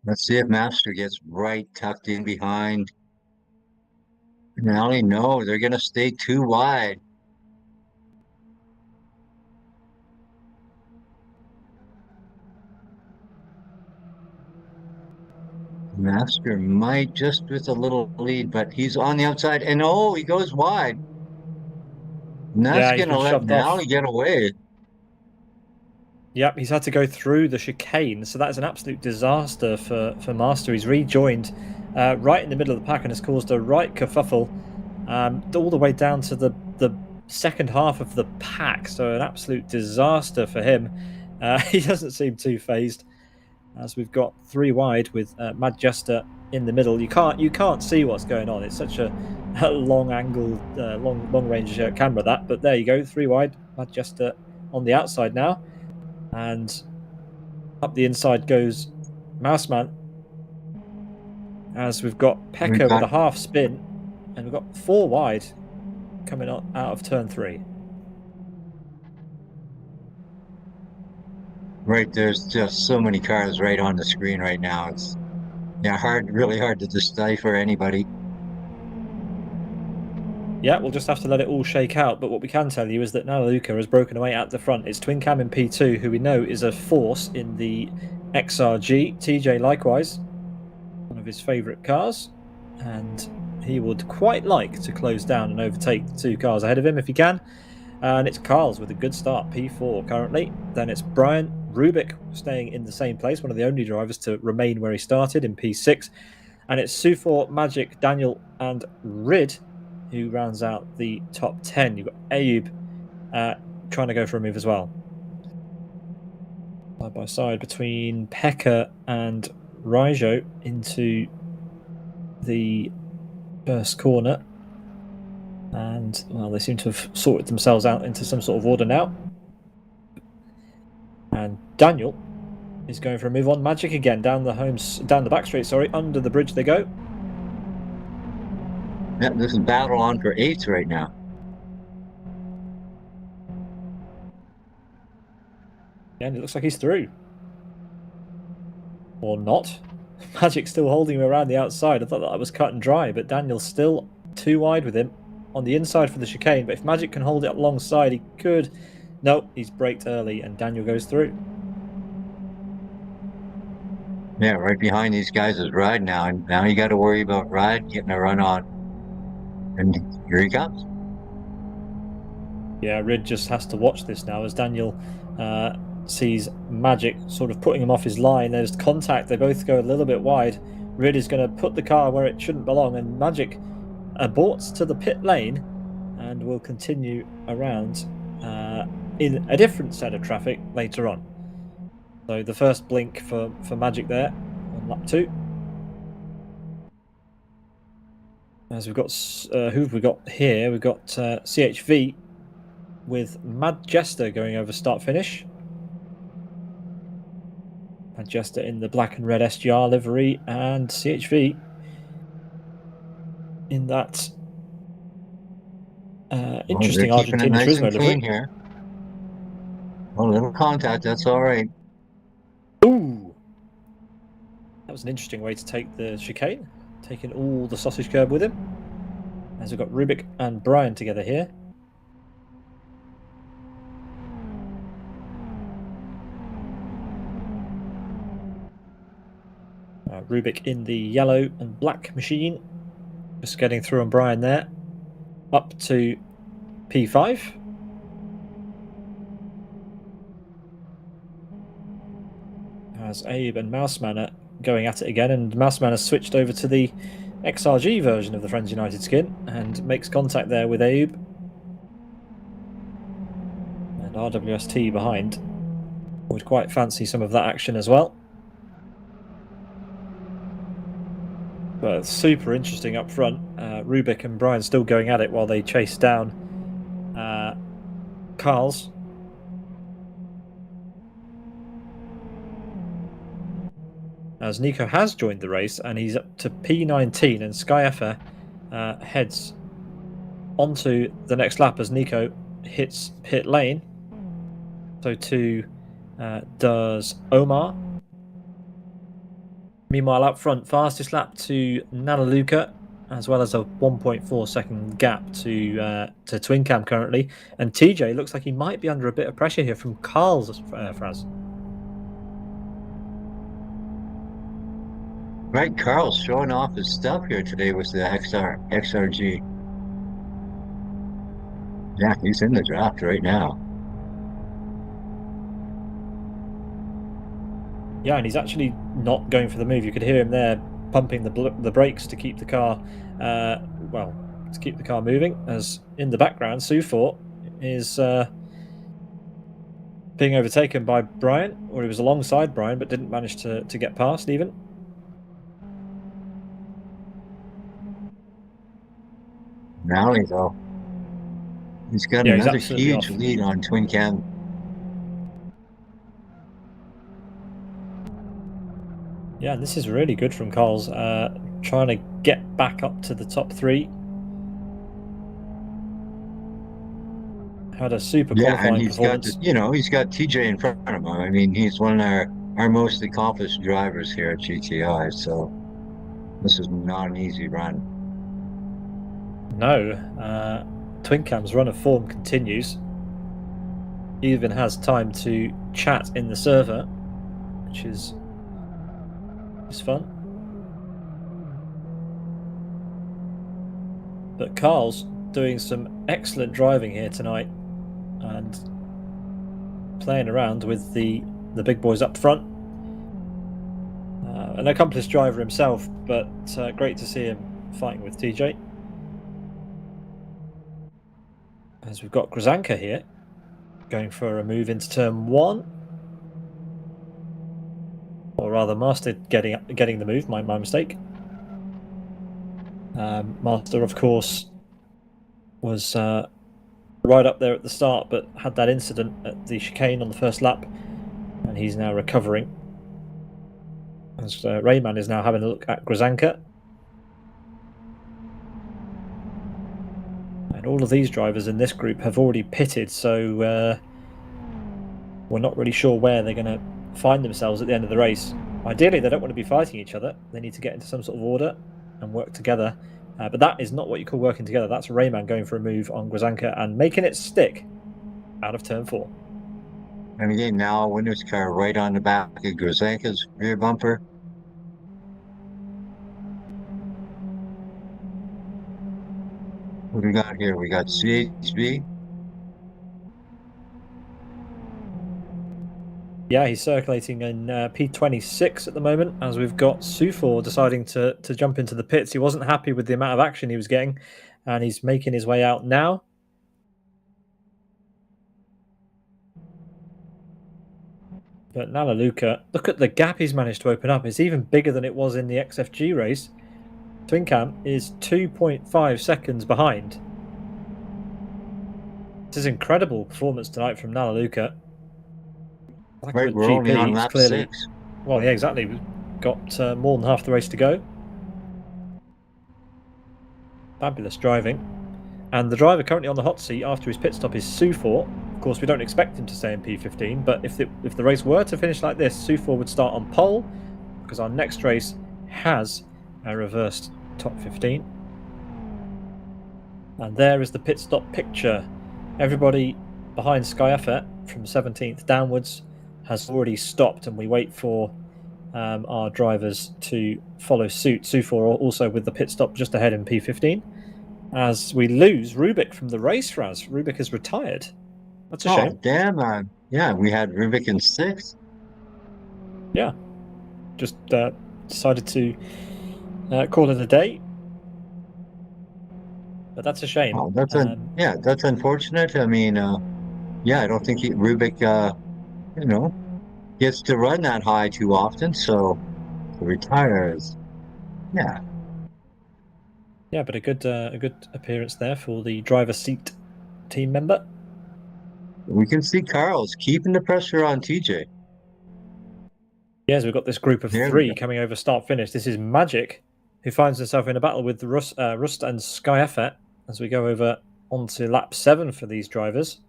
Let's see if Master gets right tucked in behind. Nally, no, they're going to stay too wide. Master might just with a little lead, but he's on the outside, and he goes wide. And that's He's going to been let shoved off. Nally get away. Yep, he's had to go through the chicane, so that is an absolute disaster for Master. He's rejoined right in the middle of the pack and has caused a right kerfuffle all the way down to the second half of the pack, so an absolute disaster for him. He doesn't seem too phased, as we've got 3 wide with Mad Jester in the middle. You can't see what's going on. It's such a long angle, long range camera, that, but there you go, 3 wide, Mad Jester on the outside now. And up the inside goes Mouseman, as we've got Pekka with a half spin, and we've got 4 wide coming out of turn 3. Right, there's just so many cars right on the screen right now. It's really hard to decipher anybody. Yeah, we'll just have to let it all shake out. But what we can tell you is that now Luca has broken away at the front. It's Twin Cam in P2, who we know is a force in the XRG. TJ likewise, one of his favourite cars. And he would quite like to close down and overtake the 2 cars ahead of him if he can. And it's Carl's with a good start, P4 currently. Then it's Brian Rubik staying in the same place, one of the only drivers to remain where he started in P6. And it's Sufor, Magic, Daniel and Rid who rounds out the top 10. You've got Ayub trying to go for a move as well. Side by side between Pekka and Raijo into the first corner. And, well, they seem to have sorted themselves out into some sort of order now. And Daniel is going for a move on Magic again, down the back straight, under the bridge they go. Yeah, this is battle on for 8th right now. And it looks like he's through. Or not. Magic's still holding him around the outside. I thought that was cut and dry, but Daniel's still 2 wide with him on the inside for the chicane. But if Magic can hold it alongside, he could. No, he's braked early and Daniel goes through. Yeah, right behind these guys is Ride now, and now you got to worry about Ride getting a run on. And here he comes. Yeah, Rid just has to watch this now as Daniel sees Magic sort of putting him off his line. There's contact. They both go a little bit wide. Rid is going to put the car where it shouldn't belong, and Magic aborts to the pit lane and will continue around in a different set of traffic later on. So the first blink for Magic there on lap 2. As we've got, who have we got here? We've got CHV with Mad Jester going over start finish. Mad Jester in the black and red SGR livery, and CHV in that interesting Keeping it Argentina nice and Turismo clean livery. here. A little contact, that's all right. Ooh! That was an interesting way to take the chicane, taking all the sausage curb with him. As we've got Rubik and Brian together here. Rubik in the yellow and black machine. Just getting through on Brian there. Up to P5. As Abe and Mouseman are going at it again, and Mouseman has switched over to the XRG version of the Friends United skin and makes contact there with Abe. And RWST behind. Would quite fancy some of that action as well. But super interesting up front. Rubik and Brian still going at it while they chase down Carl's. As Nico has joined the race and he's up to P19, and Skyfr heads onto the next lap as Nico hits pit lane. So too does Omar. Meanwhile, up front, fastest lap to Nanaluka, as well as a 1.4 second gap to Twin Cam currently. And TJ looks like he might be under a bit of pressure here from Carl's Fraz. Right, Carl's showing off his stuff here today with the XRG. Yeah, he's in the draft right now. Yeah, and he's actually not going for the move. You could hear him there pumping the brakes to keep the car, to keep the car moving. As in the background, Sufort is being overtaken by Brian, or he was alongside Brian, but didn't manage to get past even. Rally though. He's got another huge lead on Twin Cam. Yeah, and this is really good from Carl's, trying to get back up to the top 3. Had a super qualifying performance. He's got TJ in front of him. I mean, he's one of our most accomplished drivers here at GTI, so this is not an easy run. No, Twin Cam's run of form continues. He even has time to chat in the server, which is fun. But Carl's doing some excellent driving here tonight and playing around with the big boys up front. An accomplished driver himself, but great to see him fighting with TJ. As we've got Grzanka here going for a move into turn 1. Or rather, Master getting the move, my mistake. Master, of course, was right up there at the start, but had that incident at the chicane on the first lap, and he's now recovering. As Rayman is now having a look at Grzanka. And all of these drivers in this group have already pitted, so we're not really sure where they're going to find themselves at the end of the race. Ideally, they don't want to be fighting each other. They need to get into some sort of order and work together. But that is not what you call working together. That's Rayman going for a move on Grzanka and making it stick out of turn 4. And again, now Windows car right on the back of Grzanka's rear bumper. What do we got here? We got CHV. Yeah, he's circulating in P26 at the moment, as we've got Sufor deciding to jump into the pits. He wasn't happy with the amount of action he was getting, and he's making his way out now. But Nalaluka, look at the gap he's managed to open up. It's even bigger than it was in the XFG race. Twincam is 2.5 seconds behind. This is incredible performance tonight from Nalaluka. Right, Blackwood we're only on GP is lap clearly... 6. Well, yeah, exactly. We've got more than half the race to go. Fabulous driving. And the driver currently on the hot seat after his pit stop is Sufor. Of course, we don't expect him to stay in P15, but if the race were to finish like this, Sufor would start on pole, because our next race has a reversed top 15. And there is the pit stop picture. Everybody behind Sky Effort from 17th downwards has already stopped, and we wait for our drivers to follow suit. Sufor also with the pit stop just ahead in P15. As we lose Rubik from the race, Raz. Rubik has retired. That's a shame. Damn. Yeah, we had Rubik in 6th. Yeah. Just decided to call it a day. But that's a shame. Oh, that's unfortunate. I mean, yeah, I don't think Rubik, gets to run that high too often. So to retire is, yeah. Yeah, but a good appearance there for the driver's seat team member. We can see Carl's keeping the pressure on TJ. Yes, we've got this group of three coming over start finish. This is Magic, who finds himself in a battle with Rust and Sky Effort as we go over onto lap 7 for these drivers.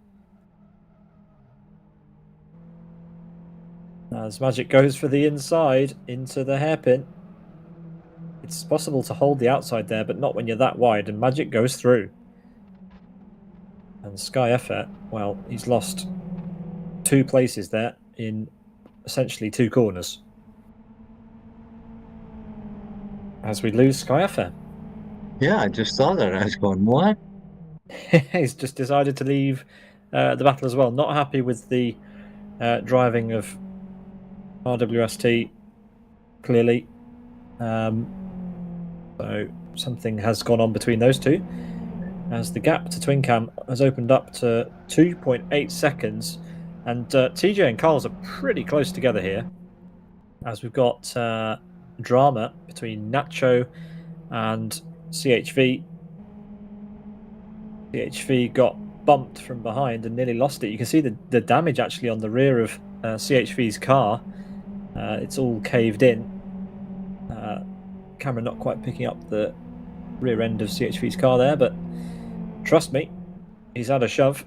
As Magic goes for the inside into the hairpin. It's possible to hold the outside there, but not when you're that wide, and Magic goes through. And Sky Effort, well, he's lost 2 places there in essentially 2 corners. As we lose Sky Effort. Yeah, I just saw that. I was going, what? He's just decided to leave the battle as well. Not happy with the driving of RWST, clearly. So something has gone on between those two, as the gap to Twincam has opened up to 2.8 seconds. And TJ and Carl's are pretty close together here, as we've got drama between Nacho and CHV. CHV got bumped from behind and nearly lost it. You can see the damage actually on the rear of CHV's car. It's all caved in. Camera not quite picking up the rear end of CHV's car there, but trust me, he's had a shove.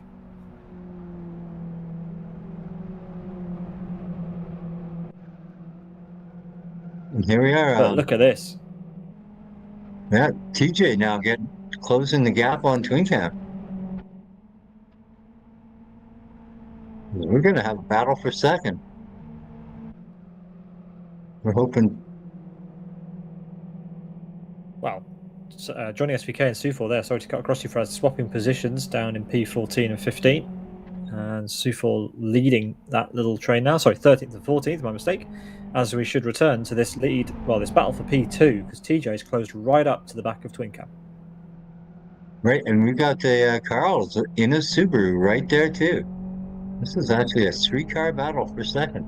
And here we are. But look at this. Yeah, TJ now closing the gap on Twincam. We're going to have a battle for second. We're hoping. Well, Johnny SVK and Sufor there. Sorry to cut across you for us, swapping positions down in P14 and 15. And Sufor leading that little train now. Sorry, 13th and 14th, my mistake. As we should return to this lead, well, this battle for P2, because TJ's closed right up to the back of Twincam. Right, and we've got the Carls in a Subaru right there too. This is actually a 3-car battle for second.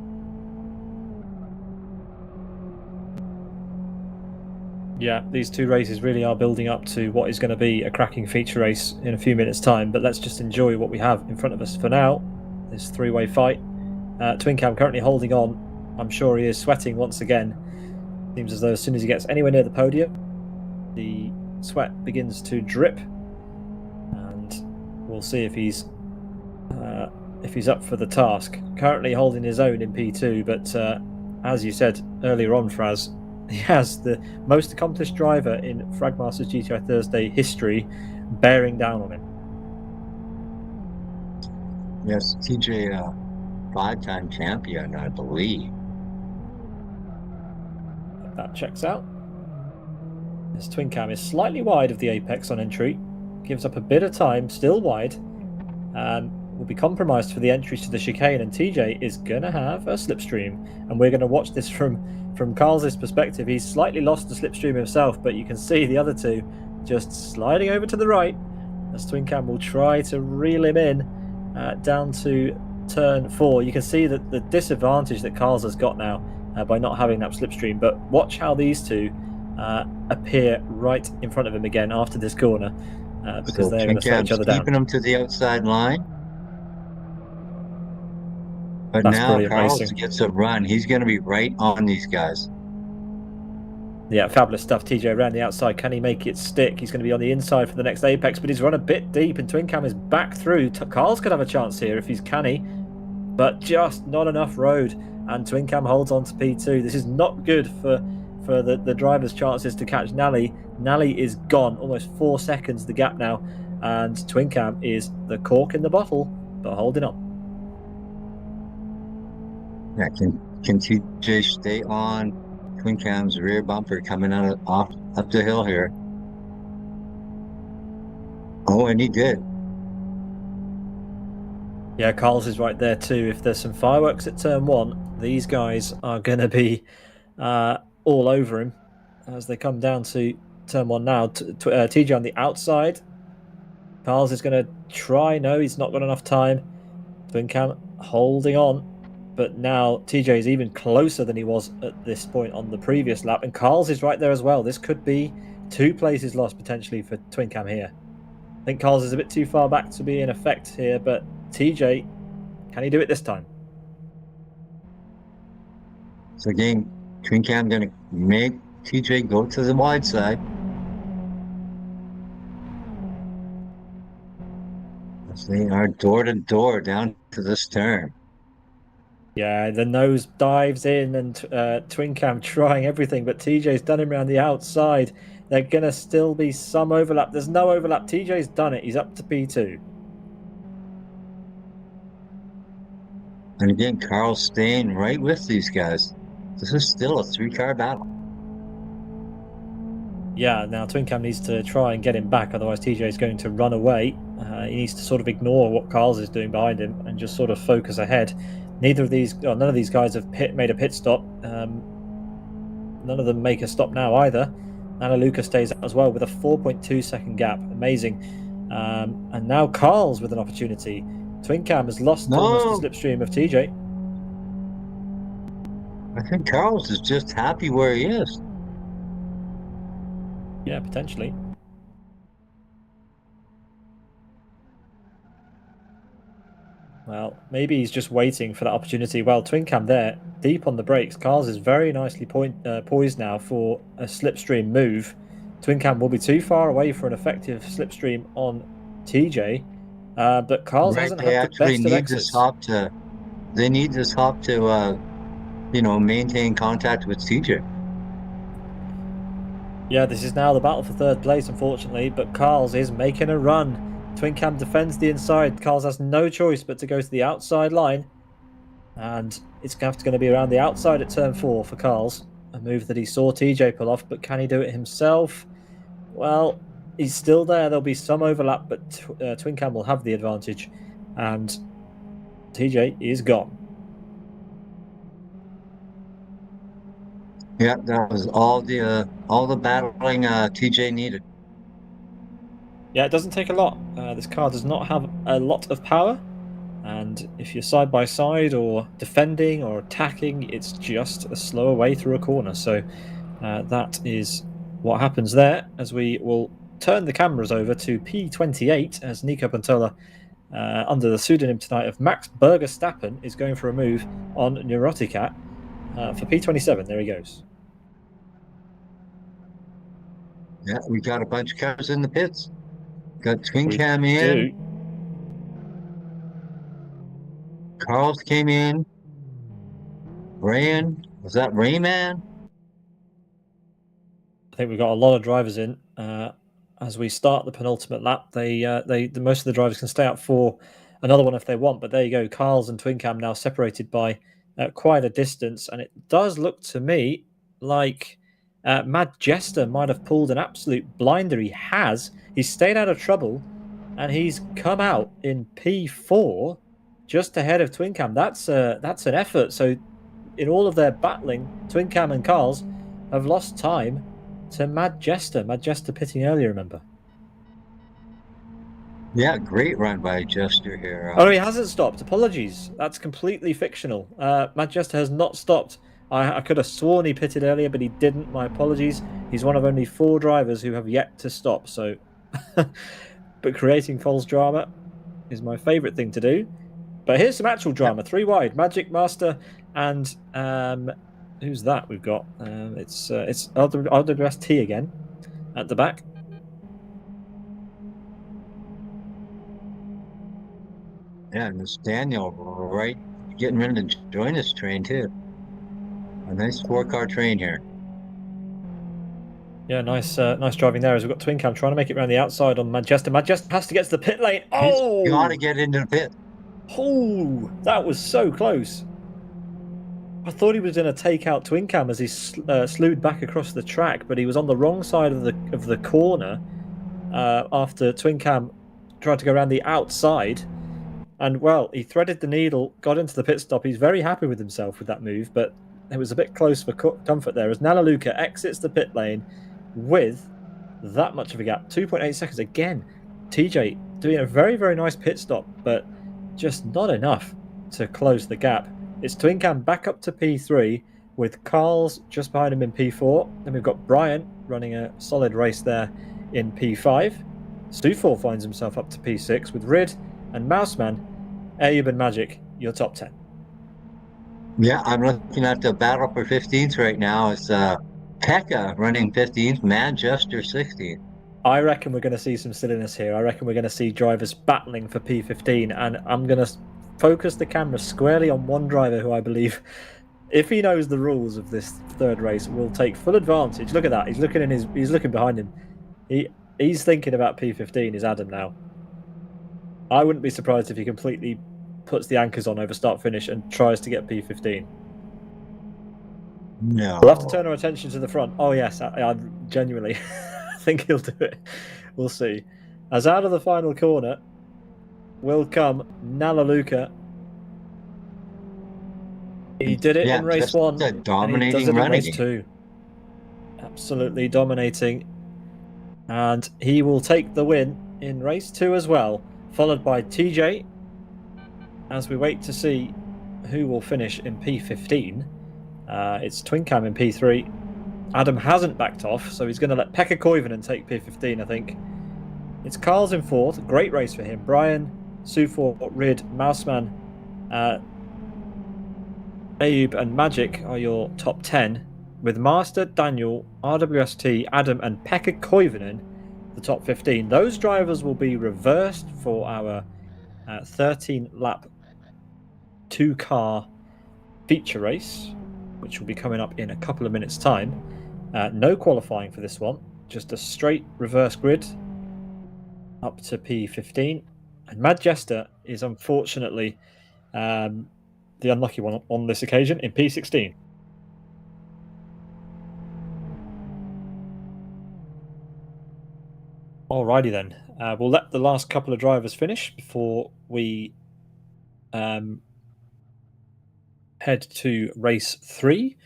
Yeah, these 2 races really are building up to what is going to be a cracking feature race in a few minutes' time. But let's just enjoy what we have in front of us for now. This 3-way fight. Twincam currently holding on. I'm sure he is sweating once again. Seems as though as soon as he gets anywhere near the podium, the sweat begins to drip. And we'll see if he's up for the task. Currently holding his own in P2, but as you said earlier on, Fraz, he has the most accomplished driver in Fragmaster's GTI Thursday history bearing down on him. Yes, TJ, 5-time champion, I believe. That checks out. This Twincam is slightly wide of the apex on entry. gives up a bit of time, still wide, and will be compromised for the entries to the chicane, and TJ is going to have a slipstream, and we're going to watch this from Carl's perspective. He's slightly lost the slipstream himself, but you can see the other two just sliding over to the right as Twin Cam will try to reel him in down to turn 4. You can see that the disadvantage that Carl's has got now by not having that slipstream, but watch how these two appear right in front of him again after this corner because they're going to slow each other down. Keeping him to the outside line. But That's now brilliant Carlos racing. gets a run. He's going to be right on these guys. Yeah, fabulous stuff. TJ around the outside. Can he make it stick? He's going to be on the inside for the next apex, but he's run a bit deep, and Twin Cam is back through. Carl's could have a chance here if he's canny, but just not enough road, and Twin Cam holds on to P2. This is not good for the driver's chances to catch Nally. Nally is gone, almost 4 seconds the gap now, and Twin Cam is the cork in the bottle, but holding on. Yeah, can TJ stay on Twin Cam's rear bumper coming up the hill here? Oh, and he did. Yeah, Carl's is right there too. If there's some fireworks at turn 1, these guys are going to be all over him as they come down to turn 1 now. TJ on the outside. Carl's is going to try. No, he's not got enough time. Twin Cam holding on. But now TJ is even closer than he was at this point on the previous lap. And Carl's is right there as well. This could be 2 places lost potentially for Twin Cam here. I think Carl's is a bit too far back to be in effect here. But TJ, can he do it this time? So again, Twin Cam going to make TJ go to the wide side. They are door to door down to this turn. Yeah, the nose dives in, and Twin Cam trying everything, but TJ's done him around the outside. They're going to still be some overlap. There's no overlap. TJ's done it. He's up to P2. And again, Carl's staying right with these guys. This is still a 3-car battle. Yeah, now Twin Cam needs to try and get him back, otherwise TJ is going to run away. He needs to sort of ignore what Carl's is doing behind him and just sort of focus ahead. None of these guys have made a pit stop. None of them make a stop now either. Luca stays out as well with a 4.2 second gap. Amazing. And now Carl's with an opportunity. Twin Cam has lost almost the slipstream of TJ. I think Carl's is just happy where he is. Yeah, potentially. Well, maybe he's just waiting for that opportunity. Well, Twin Cam there, deep on the brakes. Carl's is very nicely poised now for a slipstream move. Twin Cam will be too far away for an effective slipstream on TJ. But Carl's hasn't had the best of exits. They need this hop to, maintain contact with TJ. Yeah, this is now the battle for 3rd place, unfortunately, but Carl's is making a run. Twin Cam defends the inside. Carl's has no choice but to go to the outside line. And it's going to be around the outside at turn 4 for Carl's. A move that he saw TJ pull off, but can he do it himself? Well, he's still there. There'll be some overlap, but Twin Cam will have the advantage. And TJ is gone. Yeah, that was all the battling TJ needed. Yeah, it doesn't take a lot. This car does not have a lot of power, and if you're side by side or defending or attacking, it's just a slower way through a corner. So that is what happens there, as we will turn the cameras over to P28 as Nico Pantola, under the pseudonym tonight of Max Berger-Stappen, is going for a move on Neuroticat for P27. There he goes. Yeah, we got a bunch of cars in the pits. Got Twin Cam in. Carl's came in. Was that Rayman? I think we've got a lot of drivers in as we start the penultimate lap. Most of the drivers can stay out for another one if they want, but there you go. Carl's and Twin Cam now separated by quite a distance, and it does look to me like Mad Jester might have pulled an absolute blinder. He has. He's stayed out of trouble, and he's come out in P4 just ahead of Twin Cam. That's an effort. So in all of their battling, Twin Cam and Carls have lost time to Mad Jester. Mad Jester pitting earlier, remember? Yeah, great run by Jester here. Oh, no, he hasn't stopped. Apologies. That's completely fictional. Mad Jester has not stopped. I could have sworn he pitted earlier, but he didn't. My apologies. He's one of only 4 drivers who have yet to stop. So, but creating false drama is my favourite thing to do. But here's some actual drama. 3 wide. Magic Master and who's that? We've got it's RWST again at the back. Yeah, and this Daniel right getting ready to join this train too. A nice 4-car train here. Yeah, nice driving there as we've got Twin Cam trying to make it around the outside on Manchester. Manchester has to get to the pit lane. Oh! He's got to get into the pit. Oh, that was so close. I thought he was going to take out Twin Cam as he slewed back across the track, but he was on the wrong side of the corner after Twin Cam tried to go around the outside. And, well, he threaded the needle, got into the pit stop. He's very happy with himself with that move, but it was a bit close for comfort there as Nalaluka exits the pit lane with that much of a gap. 2.8 seconds. Again, TJ doing a very, very nice pit stop, but just not enough to close the gap. It's Twin Cam back up to P3 with Carl's just behind him in P4. Then we've got Brian running a solid race there in P5. Sufor finds himself up to P6 with Rid and Mouseman, Ayub and Magic, your top 10. Yeah, I'm looking at the battle for 15th right now. It's Pekka running 15th, Manchester 16th. I reckon we're going to see some silliness here. I reckon we're going to see drivers battling for P15, and I'm going to focus the camera squarely on one driver who I believe, if he knows the rules of this third race, will take full advantage. Look at that. He's looking behind him. He's thinking about P15 is Adam now. I wouldn't be surprised if he completely puts the anchors on over start finish and tries to get P15. No. We'll have to turn our attention to the front. Oh yes, I genuinely think he'll do it. We'll see. As out of the final corner will come Nalaluka. He did it in race 1. Dominating, and he does it in race running. 2. Absolutely dominating. And he will take the win in race 2 as well, followed by TJ, as we wait to see who will finish in P15. It's Twin Cam in P3. Adam hasn't backed off, so he's going to let Pekka Koivunen take P15, I think. It's Carl's in 4th. Great race for him. Brian, Sufor, Rid, Mouseman, Ayub and Magic are your top 10, with Master, Daniel, RWST, Adam and Pekka Koivunen the top 15. Those drivers will be reversed for our 13-lap 2-car feature race, which will be coming up in a couple of minutes' time. No qualifying for this one, just a straight reverse grid up to P15. And Mad Jester is unfortunately the unlucky one on this occasion in P16. Alrighty then, we'll let the last couple of drivers finish before we head to race 3.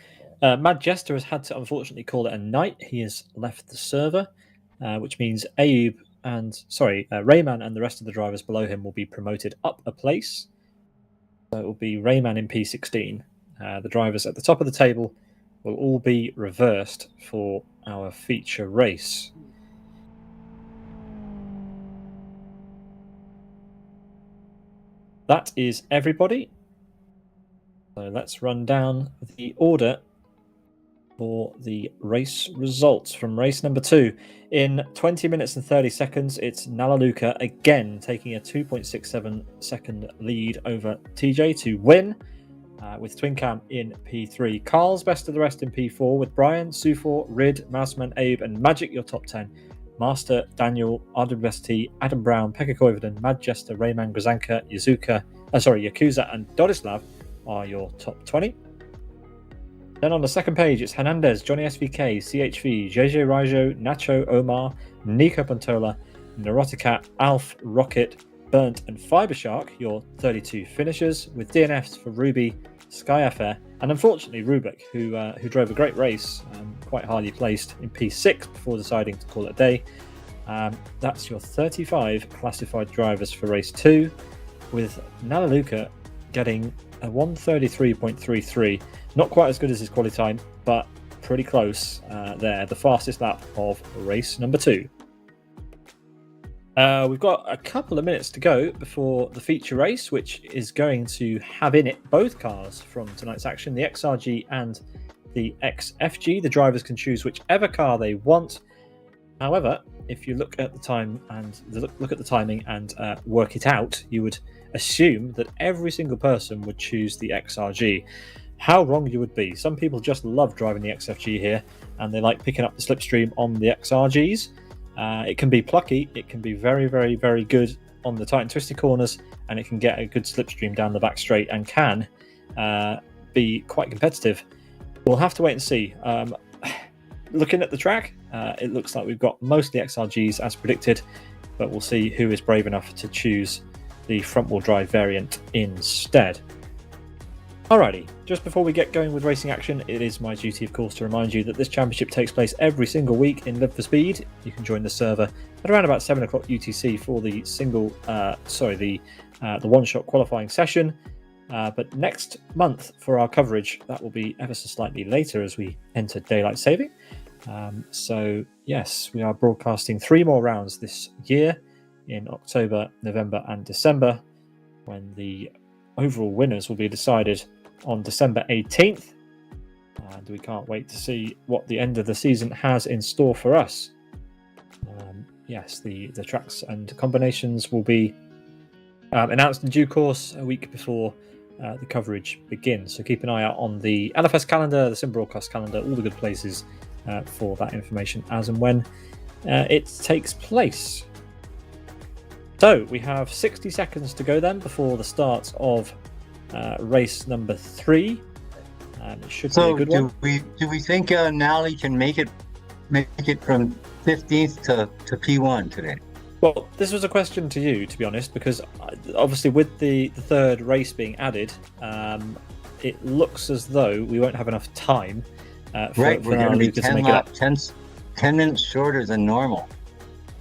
Mad Jester has had to unfortunately call it a night. He has left the server, which means Rayman and the rest of the drivers below him will be promoted up a place. So it will be Rayman in P16. The drivers at the top of the table will all be reversed for our feature race. That is everybody. So let's run down the order for the race results from race number 2. In 20 minutes and 30 seconds, it's Nalaluka again taking a 2.67 second lead over TJ to win, with Twin Cam in P3. Carl's best of the rest in P4 with Brian, Sufor, Rid, Mouseman, Abe and Magic your top 10. Master, Daniel, RWST, Adam Brown, Pekka Koivunen, Mad Jester, Rayman, Grzanka, Yakuza and Dodislav are your top 20. Then on the second page, it's Hernandez, Johnny SVK, CHV, JJ Raijo, Nacho Omar, Nico Pantola, Neuroticat, Alf, Rocket, Burnt, and Fiber Shark, your 32 finishers, with DNFs for Ruby, Sky FR, and unfortunately Rubik, who drove a great race, quite highly placed in P6 before deciding to call it a day. That's your 35 classified drivers for race 2, with Nalaluka getting a 1:33.33. Not quite as good as his quali time, but pretty close there. The fastest lap of race number 2. We've got a couple of minutes to go before the feature race, which is going to have in it both cars from tonight's action, the XRG and the XFG. The drivers can choose whichever car they want. However, if you look at the time and look at the timing and work it out, you would assume that every single person would choose the XRG. How wrong you would be. Some people just love driving the XFG here, and they like picking up the slipstream on the XRGs. It can be plucky, it can be very, very, very good on the tight and twisty corners, and it can get a good slipstream down the back straight and can be quite competitive. We'll have to wait and see. Looking at the track, it looks like we've got mostly XRGs as predicted, but we'll see who is brave enough to choose the front-wheel drive variant instead. Alrighty, just before we get going with racing action, it is my duty, of course, to remind you that this championship takes place every single week in Live for Speed. You can join the server at around about 7 o'clock UTC for the the one-shot qualifying session. But next month for our coverage, that will be ever so slightly later as we enter daylight saving. So yes, we are broadcasting 3 more rounds this year in October, November, and December, when the overall winners will be decided on December 18th, and we can't wait to see what the end of the season has in store for us. Yes, the tracks and combinations will be announced in due course a week before the coverage begins, so keep an eye out on the LFS calendar, the Sim Broadcast calendar, all the good places for that information as and when it takes place. So we have 60 seconds to go then before the start of race number 3. It should be a good one. Do we think Nally can make it from 15th to P1 today? Well, this was a question to you, to be honest, because obviously with the third race being added, it looks as though we won't have enough time for we're going to be 10 minutes shorter than normal.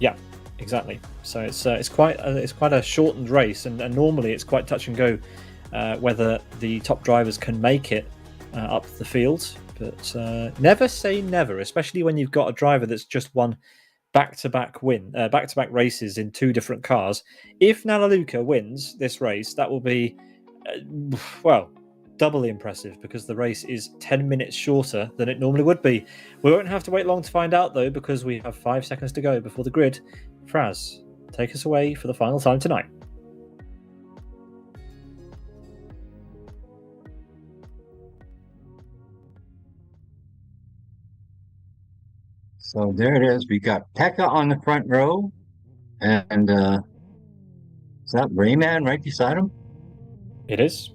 Yeah, exactly. So it's quite a shortened race, and normally it's quite touch and go whether the top drivers can make it up the field. But never say never, especially when you've got a driver that's just won back-to-back races in 2 different cars. If Nalaluka wins this race, that will be doubly impressive, because the race is 10 minutes shorter than it normally would be. We won't have to wait long to find out, though, because we have 5 seconds to go before the grid. Fraz, take us away for the final time tonight. So there it is. We got Pekka on the front row, and is that Rayman right beside him? It is.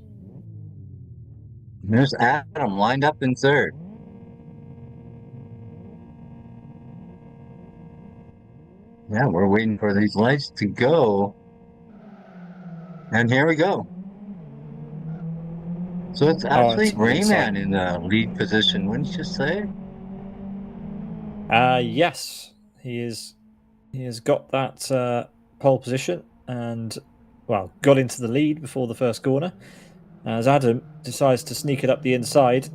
And there's Adam lined up in third. Yeah, we're waiting for these lights to go. And here we go. So it's actually Rayman in the lead position, wouldn't you say? Yes, he has got that pole position and got into the lead before the first corner, as Adam decides to sneak it up the inside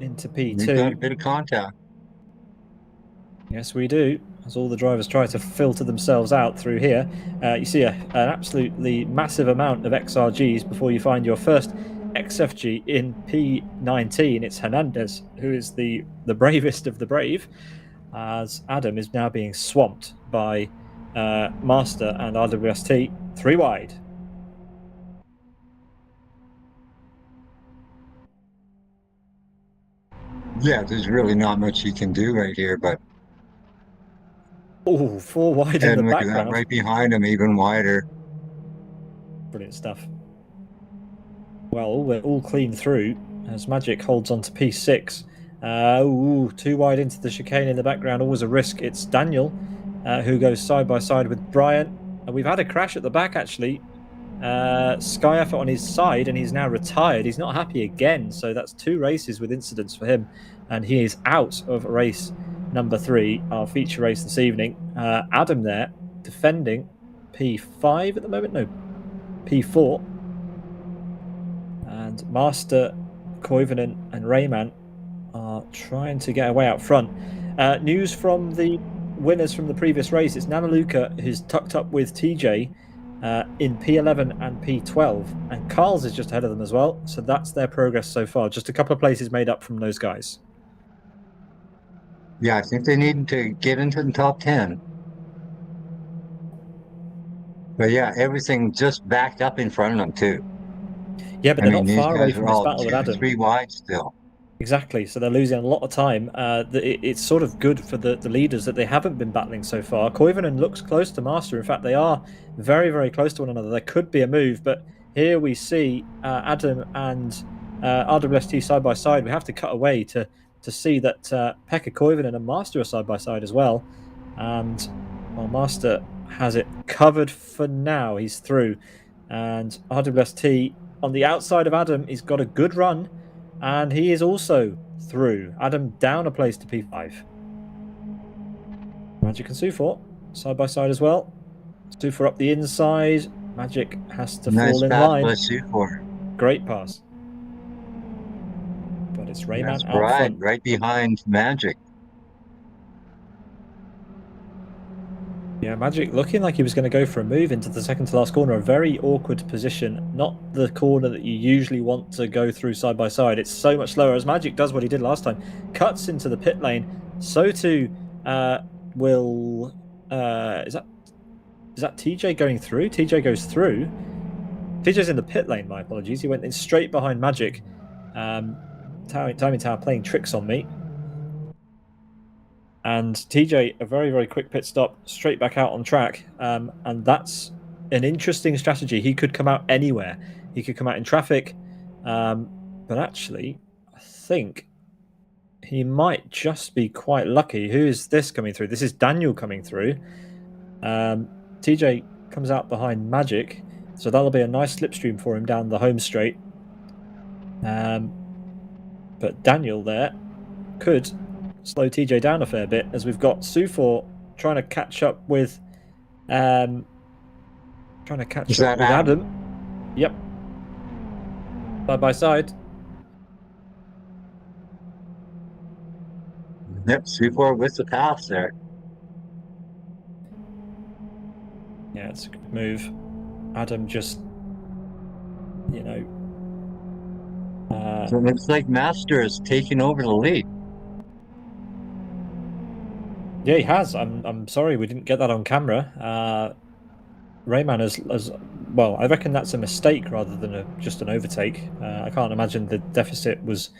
into P2. We've got a bit of contact. Yes, we do, as all the drivers try to filter themselves out through here. You see an absolutely massive amount of XRGs before you find your first XFG in P19. It's Hernandez, who is the bravest of the brave, as Adam is now being swamped by Master and RWST 3 wide. Yeah, there's really not much you can do right here, but 4 wide in the background. Right behind him, even wider. Brilliant stuff. Well, we're all clean through as Magic holds on to P6. Too wide into the chicane in the background, always a risk. It's Daniel who goes side by side with Brian. And we've had a crash at the back, actually. Sky Effort on his side, and he's now retired. He's not happy again, so that's 2 races with incidents for him, and he is out of race number 3, our feature race this evening. Adam there defending P5 at the moment, no, P4, and Master, Koivunen, and Rayman are trying to get away out front. News from the winners from the previous race: it's Nanaluka who's tucked up with TJ in P11 and P12, and Carl's is just ahead of them as well. So that's their progress so far. Just a couple of places made up from those guys. Yeah, I think they need to get into the top 10. But yeah, everything just backed up in front of them too. Yeah, but they're not these far away guys from are this all battle with 2, Adam. 3 wide still. Exactly, so they're losing a lot of time. It's sort of good for the leaders that they haven't been battling so far. Koivunen looks close to Master. In fact, they are very, very close to one another. There could be a move, but here we see Adam and RWST side by side. We have to cut away to see that Pekka Koivunen and Master are side by side as well. And while Master has it covered for now, he's through. And RWST on the outside of Adam, he's got a good run. And he is also through. Adam down a place to P5. Magic and Sufor side by side as well. Sufor up the inside. Magic has to fall in line. Nice pass by Sufor. Great pass. But it's Rayman out front. Right behind Magic. Yeah, Magic looking like he was going to go for a move into the second to last corner. A very awkward position. Not the corner that you usually want to go through side by side. It's so much slower as Magic does what he did last time. Cuts into the pit lane. So too will... Is that TJ going through? TJ goes through. TJ's in the pit lane, my apologies. He went in straight behind Magic. Timing Tower playing tricks on me. And TJ, a very, very quick pit stop, straight back out on track. And that's an interesting strategy. He could come out anywhere. He could come out in traffic. But actually, I think he might just be quite lucky. Who is this coming through? This is Daniel coming through. TJ comes out behind Magic. So that'll be a nice slipstream for him down the home straight. But Daniel there could slow TJ down a fair bit, as we've got Sufor trying to catch up with Adam. Yep. Side by side. Yep, Sufor with the pass there. Yeah, it's a good move. Adam just, so it looks like Master is taking over the lead. Yeah, he has. I'm sorry we didn't get that on camera. Rayman has well, I reckon that's a mistake rather than just an overtake. I can't imagine the deficit was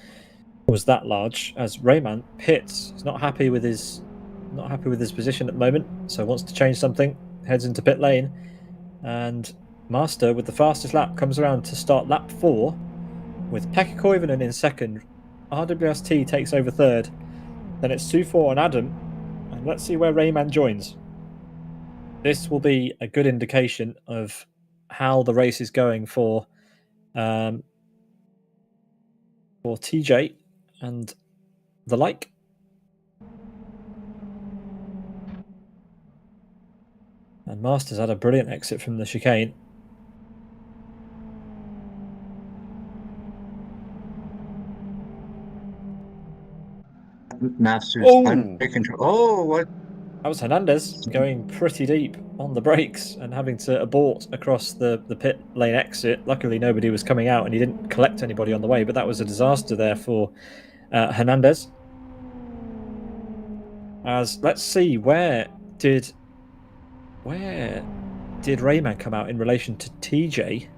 that large. As Rayman pits, he's not happy with his position at the moment, so wants to change something. Heads into pit lane, and Master with the fastest lap comes around to start lap 4, with Pekka Koivunen in second. RWST takes over third. Then it's Sufor and Adam. And let's see where Rayman joins. This will be a good indication of how the race is going for TJ and the like. And Master's had a brilliant exit from the chicane. Master's under control. Oh, what? That was Hernandez going pretty deep on the brakes and having to abort across the pit lane exit. Luckily, nobody was coming out and he didn't collect anybody on the way, but that was a disaster there for Hernandez. As let's see, where did Rayman come out in relation to TJ?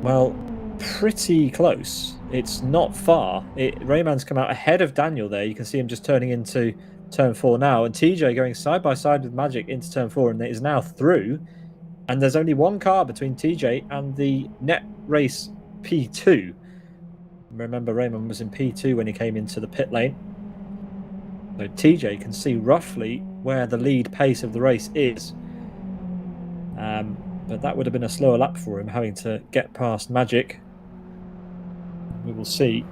Well, pretty close. It's not far. Rayman's come out ahead of Daniel there. You can see him just turning into turn 4 now, and TJ going side by side with Magic into turn 4, and it is now through. And there's only one car between TJ and the net race P2. Remember, Raymond was in P2 when he came into the pit lane. So TJ can see roughly where the lead pace of the race is. But that would have been a slower lap for him, having to get past Magic. We will see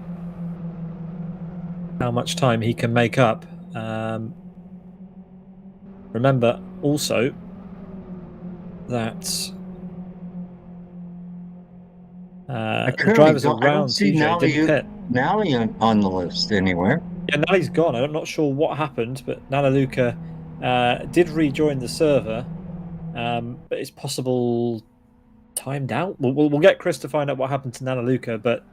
how much time he can make up. Remember also that the drivers around TJ didn't pit. Nally on the list anywhere. Yeah, Nally's gone. I'm not sure what happened, but Nalaluka did rejoin the server. But it's possible timed out. We'll get Chris to find out what happened to Nalaluka, but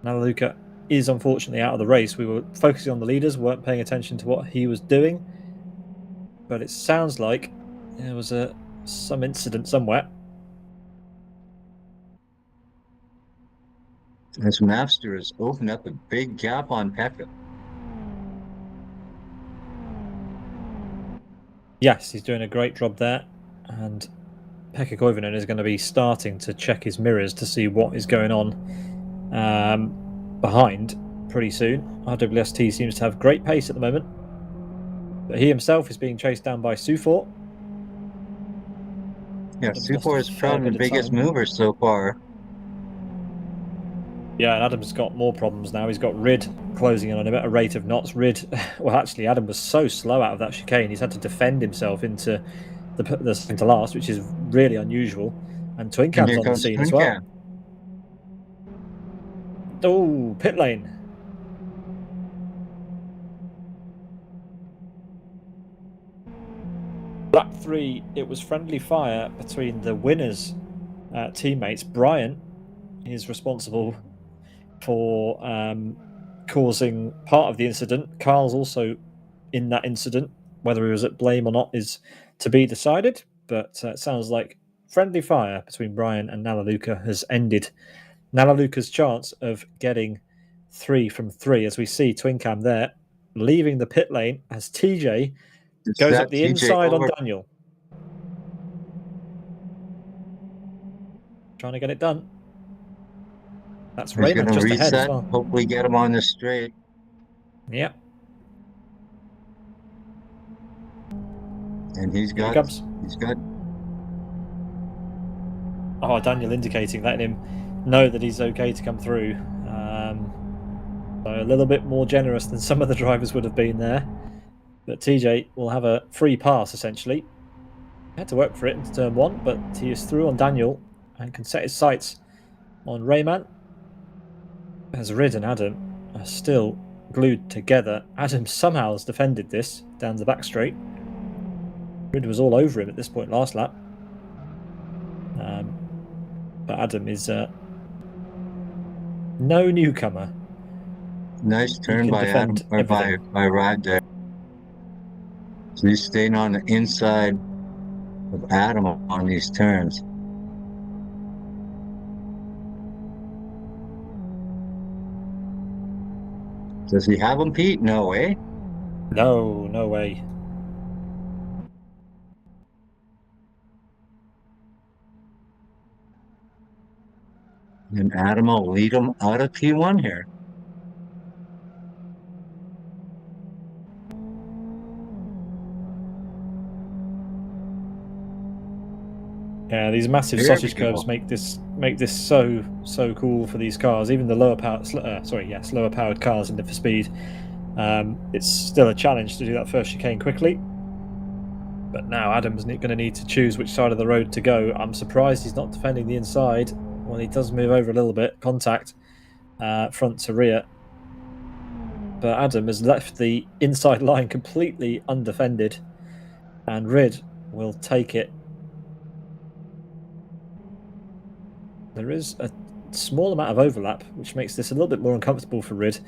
Nalaluka is unfortunately out of the race. We were focusing on the leaders, weren't paying attention to what he was doing. But it sounds like there was some incident somewhere. This Master has opened up a big gap on Pekka. Yes, he's doing a great job there. And Pekka Koivunen is going to be starting to check his mirrors to see what is going on behind pretty soon. RWST seems to have great pace at the moment. But he himself is being chased down by Sufor. Yeah, Sufor is probably the biggest mover so far. Yeah, and Adam's got more problems now. He's got Rid closing in on him at a rate of knots. Rid, well, actually, Adam was so slow out of that chicane. He's had to defend himself into the second to last, which is really unusual. And Twin Cam's on the scene as well. Oh, pit lane. Lap 3, it was friendly fire between the winners' teammates. Brian is responsible for causing part of the incident. Carl's also in that incident. Whether he was at blame or not is to be decided, but it sounds like friendly fire between Brian and Nalaluka has ended Nalaluka's chance of getting 3 from 3, as we see Twin Cam there leaving the pit lane as TJ goes up the inside on Daniel. Trying to get it done. That's Raymond just ahead as well. Hopefully get him on the straight. Yeah. And he's got. Oh, Daniel indicating, letting him know that he's okay to come through. So a little bit more generous than some of the drivers would have been there. But TJ will have a free pass, essentially. He had to work for it into turn 1, but he is through on Daniel and can set his sights on Rayman. As Rid and Adam are still glued together. Adam somehow has defended this down the back straight. Rid was all over him at this point last lap. But Adam is no newcomer. Nice turn by Adam, or by Rod there. So he's staying on the inside of Adam on these turns. Does he have him, Pete? No way. No, no way. And Adam will lead him out of P1 here. Yeah, these massive sausage curves make this so cool for these cars. Even the slower powered cars in Need for Speed. It's still a challenge to do that first chicane quickly. But now Adam's going to need to choose which side of the road to go. I'm surprised he's not defending the inside. Well, he does move over a little bit, contact front to rear. But Adam has left the inside line completely undefended. And Rid will take it. There is a small amount of overlap, which makes this a little bit more uncomfortable for Rid.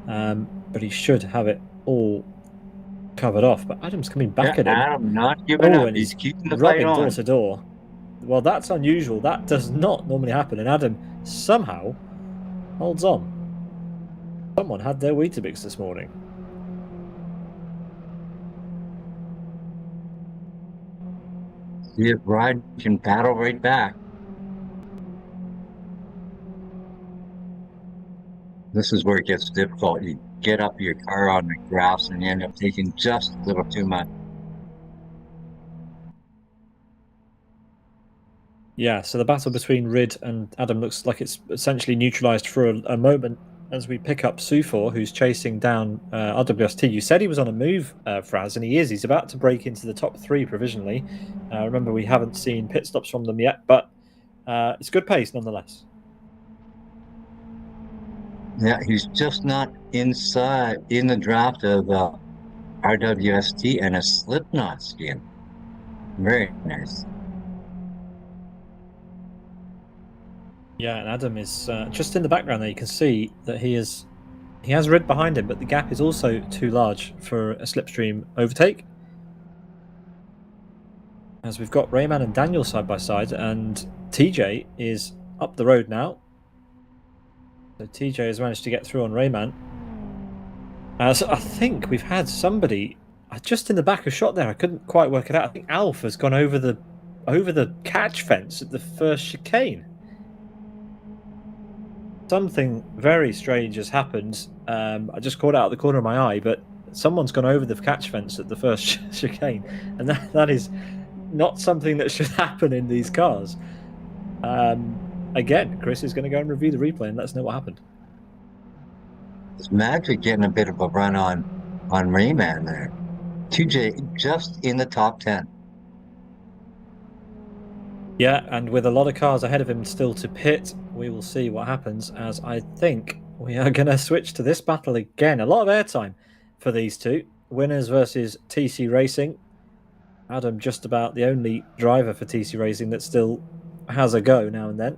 But he should have it all covered off. But Adam's coming back at him. Adam not giving up. He's keeping the fight on. Door to door. Well, that's unusual. That does not normally happen. And Adam somehow holds on. Someone had their Weetabix this morning. See if Ryan can battle right back. This is where it gets difficult. You get up your car on the grass and you end up taking just a little too much. Yeah, so the battle between Rid and Adam looks like it's essentially neutralized for a moment as we pick up Sufor, who's chasing down RWST. You said he was on a move, Fraz, and he is. He's about to break into the top three provisionally. Remember, we haven't seen pit stops from them yet, but it's good pace nonetheless. Yeah, he's just not inside in the draft of RWST and a Slipknot skin. Very nice. Yeah, and Adam is just in the background there. You can see that he has Rid behind him, but the gap is also too large for a slipstream overtake. As we've got Rayman and Daniel side by side, and TJ is up the road now. So TJ has managed to get through on Rayman. So I think we've had somebody just in the back of shot there. I couldn't quite work it out. I think Alf has gone over the catch fence at the first chicane. Something very strange has happened. I just caught it out of the corner of my eye, but someone's gone over the catch fence at the first chicane, and that is not something that should happen in these cars. Again, Chris is going to go and review the replay and let us know what happened. It's Magic getting a bit of a run on Rayman there. TJ just in the top 10. Yeah, and with a lot of cars ahead of him still to pit, we will see what happens, as I think we are going to switch to this battle again. A lot of airtime for these two. Winners versus TC Racing. Adam just about the only driver for TC Racing that still has a go now and then.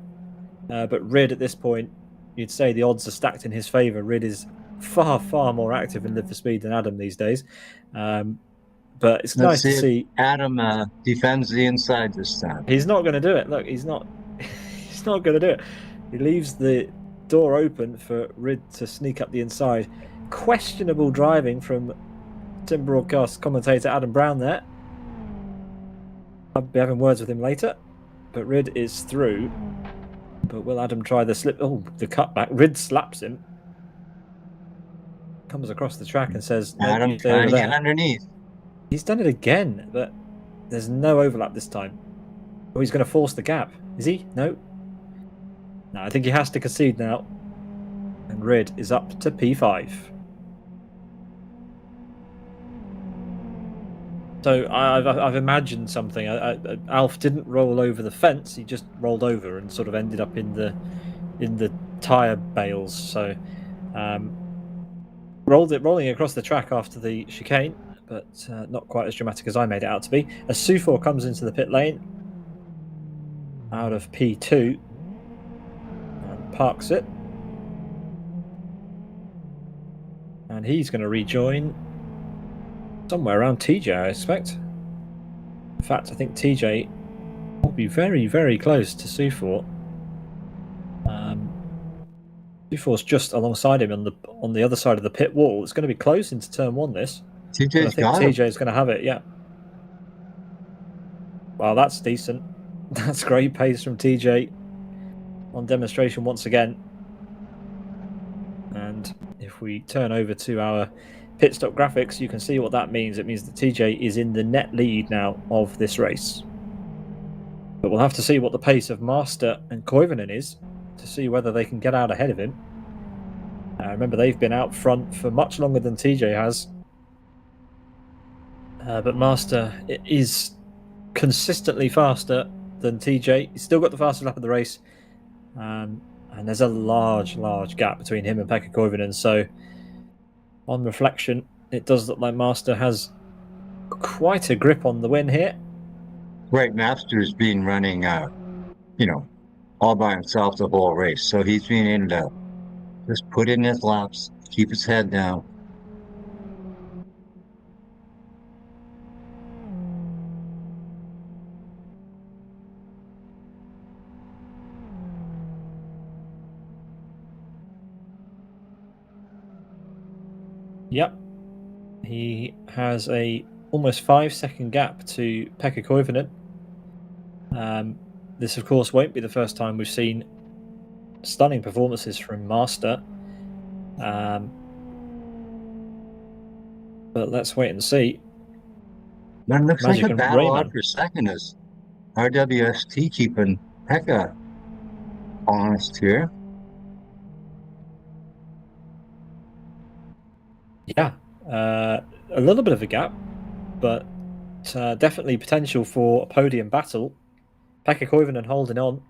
But Rid at this point, you'd say the odds are stacked in his favour. Rid is far, far more active in Live for Speed than Adam these days. But it's nice to see Adam defends the inside this time. He's not going to do it. Look, he's not. He's not going to do it. He leaves the door open for Rid to sneak up the inside. Questionable driving from Sim broadcast commentator Adam Brown there. I'll be having words with him later. But Rid is through. But will Adam try the slip? Oh, the cutback. Rid slaps him. Comes across the track and says, "No, Adam trying to get underneath." He's done it again, but there's no overlap this time. Oh, he's going to force the gap. Is he? No. No, I think he has to concede now. And Rid is up to P5. So I've imagined something. Alf didn't roll over the fence; he just rolled over and sort of ended up in the tire bales. So rolling across the track after the chicane, but not quite as dramatic as I made it out to be. As Sufor comes into the pit lane out of P2 and parks it, and he's going to rejoin somewhere around TJ, I expect. In fact, I think TJ will be very, very close to Sufor. Sufor's just alongside him on the other side of the pit wall. It's going to be close into turn one. This. TJ's I think TJ is going to have it. Yeah. Well, that's decent. That's great pace from TJ on demonstration once again. And if we turn over to our pit stop graphics, you can see what that means. It means that TJ is in the net lead now of this race. But we'll have to see what the pace of Master and Koivunen is to see whether they can get out ahead of him. Remember, they've been out front for much longer than TJ has. But Master is consistently faster than TJ. He's still got the fastest lap of the race. And there's a large, large gap between him and Pekka Koivunen. So, on reflection, it does look like Master has quite a grip on the win here. Right, Master's been running, all by himself the whole race. So he's been able to just put in his laps, keep his head down. Yep. He has a almost 5-second gap to Pekka Koivunen. This, of course, won't be the first time we've seen stunning performances from Master. But let's wait and see. That looks like Magic a and battle out Rayman. for second is RWST keeping Pekka honest here. Yeah, a little bit of a gap, but definitely potential for a podium battle. Pekka Koivunen holding on.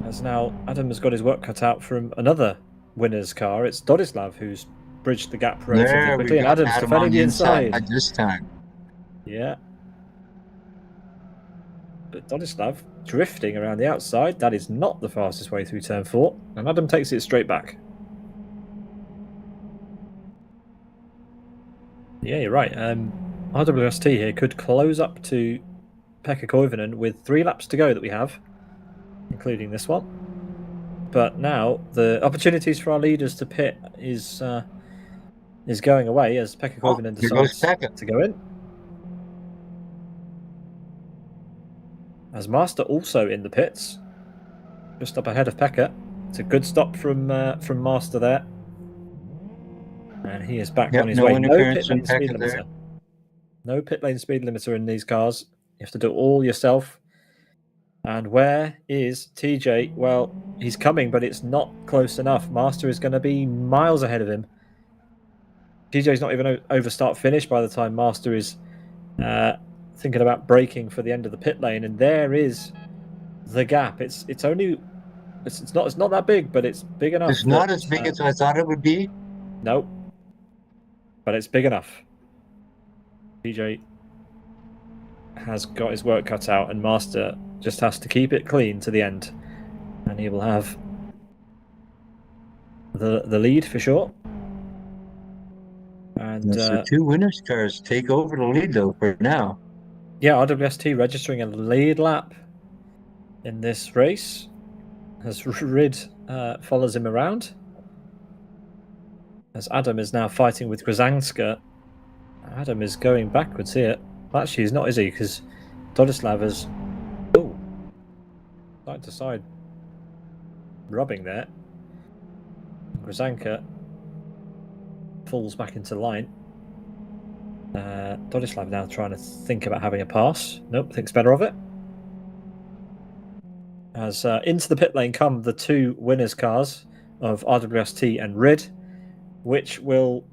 As now Adam has got his work cut out from another winner's car. It's Dodislav who's bridged the gap relatively There, we quickly, and got Adam's Adam on defending the the inside inside. this time. Yeah. But Dodislav drifting around the outside. That is not the fastest way through turn 4. And Adam takes it straight back. Yeah, you're right. RWST here could close up to Pekka Koivunen with 3 laps to go that we have, including this one. But now the opportunities for our leaders to pit is going away as Pekka Koivunen Here goes decides Pekka. to go in. As Master also in the pits, just up ahead of Pekka. It's a good stop from Master there. And he is back on his way. No Interference pit from lane speed Pekka there. limiter. No pit lane speed limiter in these cars. You have to do it all yourself. And where is TJ? Well, he's coming, but it's not close enough. Master is going to be miles ahead of him. TJ's not even over start finish by the time Master is thinking about braking for the end of the pit lane. And there is the gap. It's not that big, but it's big enough. It's not as big as I thought it would be. No, but it's big enough. TJ has got his work cut out, and Master just has to keep it clean to the end, and he will have the lead for sure. And So 2 winners' cars take over the lead though for now. Yeah, RWST registering a lead lap in this race as Rid follows him around. As Adam is now fighting with Grzanska. Adam is going backwards here. Actually, he's not, is he? Because Dodislav is side to side rubbing there. Grzanka falls back into line. Dodislav now trying to think about having a pass. Nope, thinks better of it. As into the pit lane come the 2 winners' cars of RWST and Rid, which will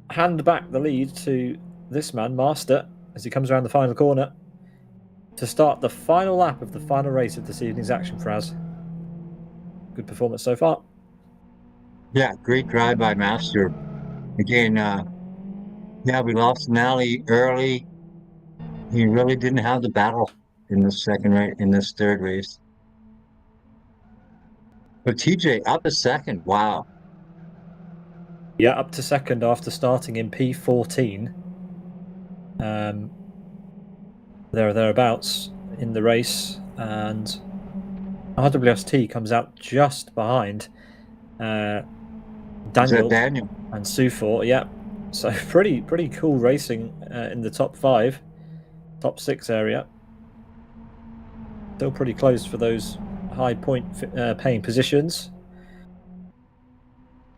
hand back the lead to this man, Master, as he comes around the final corner to start the final lap of the final race of this evening's action for us. Good performance so far. Yeah, great drive by Master. Again, we lost Nally early. He really didn't have the battle in this third race. But TJ up a second. Wow. Yeah, up to second after starting in P14. Thereabouts in the race, and RWST comes out just behind Daniel and Sufor. Yeah, so pretty cool racing in the top 5, top 6 area. Still pretty close for those high point paying positions.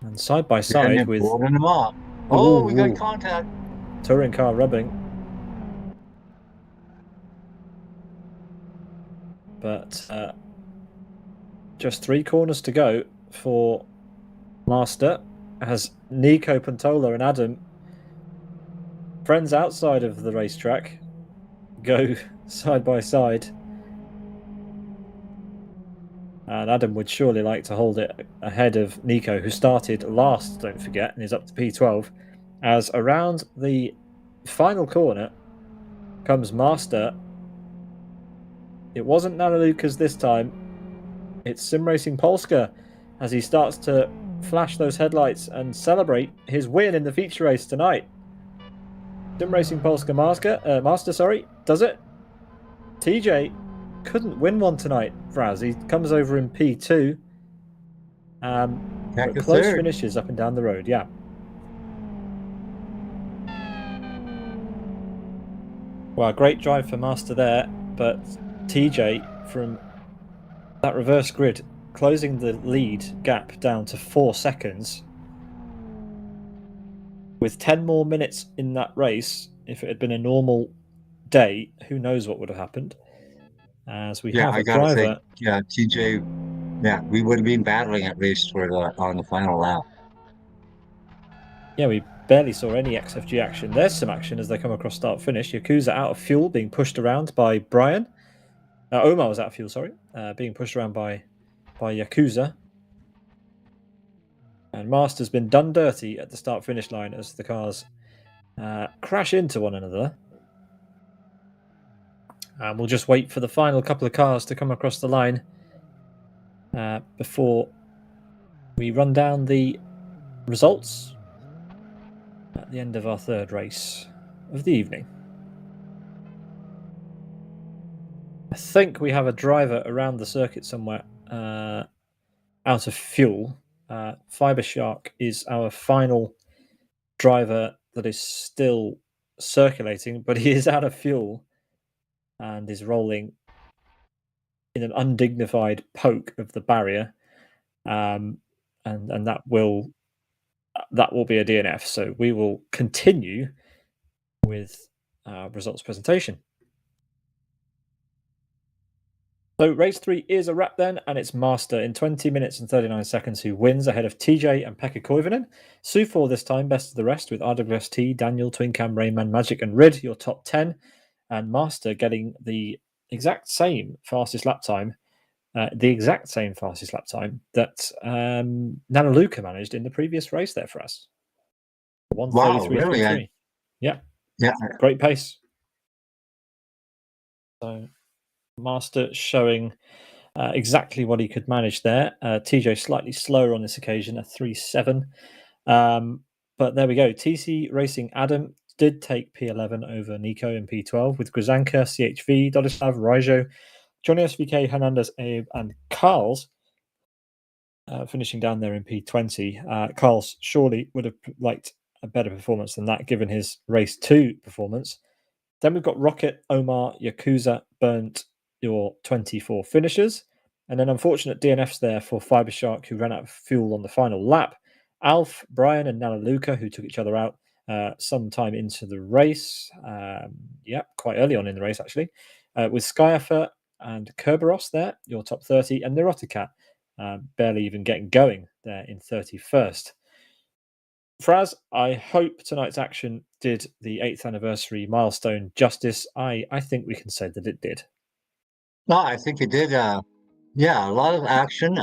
And side by side with them off. Oh, we got contact. Touring car rubbing. But just 3 corners to go for Master, as Nico, Pantola and Adam, friends outside of the racetrack, go side by side. And Adam would surely like to hold it ahead of Nico, who started last, don't forget, and is up to P12. As around the final corner comes Master. It wasn't Nanalukas this time. It's Sim Racing Polska as he starts to flash those headlights and celebrate his win in the feature race tonight. Sim Racing Polska Master, does it? TJ couldn't win one tonight, Fraz. He comes over in P2. But close finishes up and down the road, yeah. Well, great drive for Master there, but TJ from that reverse grid closing the lead gap down to 4 seconds. With 10 more minutes in that race, if it had been a normal day, who knows what would have happened? As we have I a gotta say, driver. TJ, we would have been battling at least on the final lap. Yeah, we barely saw any XFG action. There's some action as they come across start finish. Yakuza out of fuel, being pushed around by Brian. Omar was out of fuel, sorry, being pushed around by Yakuza. And Master's been done dirty at the start finish line as the cars crash into one another. And we'll just wait for the final couple of cars to come across the line before we run down the results at the end of our third race of the evening. I think we have a driver around the circuit somewhere out of fuel. Fiber Shark is our final driver that is still circulating, but he is out of fuel and is rolling in an undignified poke of the barrier, and that will be a DNF. So we will continue with our results presentation. So race 3 is a wrap then, and it's Master in 20 minutes and 39 seconds who wins ahead of TJ and Pekka Koivunen. Sufor this time best of the rest with RWST, Daniel, Twincam, Rayman, Magic and Rid, your top 10. And Master getting the exact same fastest lap time that Nana Luca managed in the previous race there for us. 1:33.33. Wow, really? Yeah. Yeah. Great pace. So Master showing exactly what he could manage there. TJ slightly slower on this occasion, a 3.7. But there we go. TC Racing Adam did take P11 over Nico in P12 with Grzanka, CHV, Dodislav, Raijo, Johnny SVK, Hernandez, Abe, and Carl's finishing down there in P20. Carl's surely would have liked a better performance than that given his race 2 performance. Then we've got Rocket, Omar, Yakuza, Burnt, your 24 finishers. And then unfortunate DNFs there for Fiber Shark, who ran out of fuel on the final lap. Alf, Brian, and Nana Luca, who took each other out sometime into the race. Quite early on in the race, actually. With Skyafer and Kerberos there, your top 30, and Neuroticat barely even getting going there in 31st. Fraz, I hope tonight's action did the 8th anniversary milestone justice. I think we can say that it did. No, I think it did. A lot of action.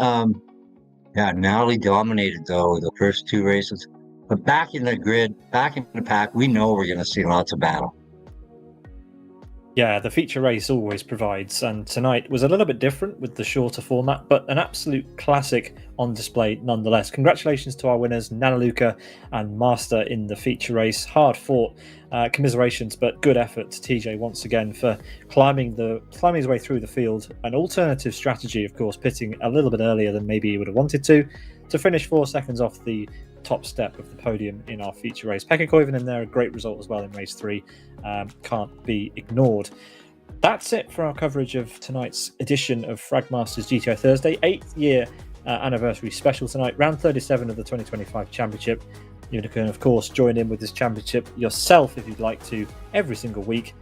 Nally dominated though the first 2 races, but back in the grid, back in the pack, we know we're going to see lots of battle. Yeah, the feature race always provides, and tonight was a little bit different with the shorter format, but an absolute classic on display nonetheless. Congratulations to our winners, Nanaluka and Master in the feature race. Hard fought, commiserations, but good effort to TJ once again for climbing his way through the field. An alternative strategy, of course, pitting a little bit earlier than maybe he would have wanted to finish 4 seconds off the top step of the podium in our feature race. Pekka Koivunen there, a great result as well in race 3. Can't be ignored. That's it for our coverage of tonight's edition of Fragmaster's GTI Thursday, 8th year anniversary special tonight, round 37 of the 2025 championship. You can, of course, join in with this championship yourself if you'd like to every single week.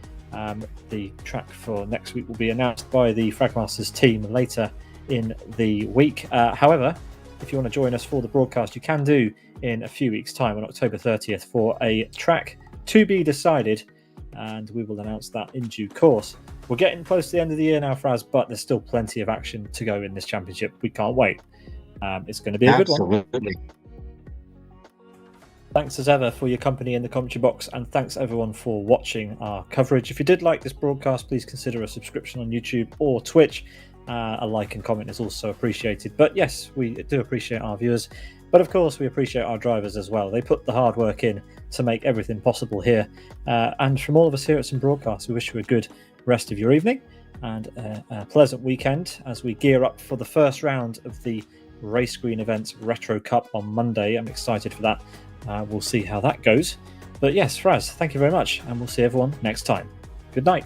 The track for next week will be announced by the Fragmasters team later in the week. However, if you want to join us for the broadcast, you can do in a few weeks' time on October 30th for a track to be decided, and we will announce that in due course. We're getting close to the end of the year now, Fraz, but there's still plenty of action to go in this championship. We can't wait. It's going to be a good one. Absolutely. Thanks as ever for your company in the commentary box, and thanks everyone for watching our coverage. If you did like this broadcast, please consider a subscription on YouTube or Twitch. A like and comment is also appreciated. But yes, we do appreciate our viewers. But of course, we appreciate our drivers as well. They put the hard work in to make everything possible here. And from all of us here at Some Broadcasts, we wish you a good rest of your evening and a pleasant weekend as we gear up for the first round of the Race Green Events Retro Cup on Monday. I'm excited for that. We'll see how that goes. But yes, Fraz, thank you very much, and we'll see everyone next time. Good night.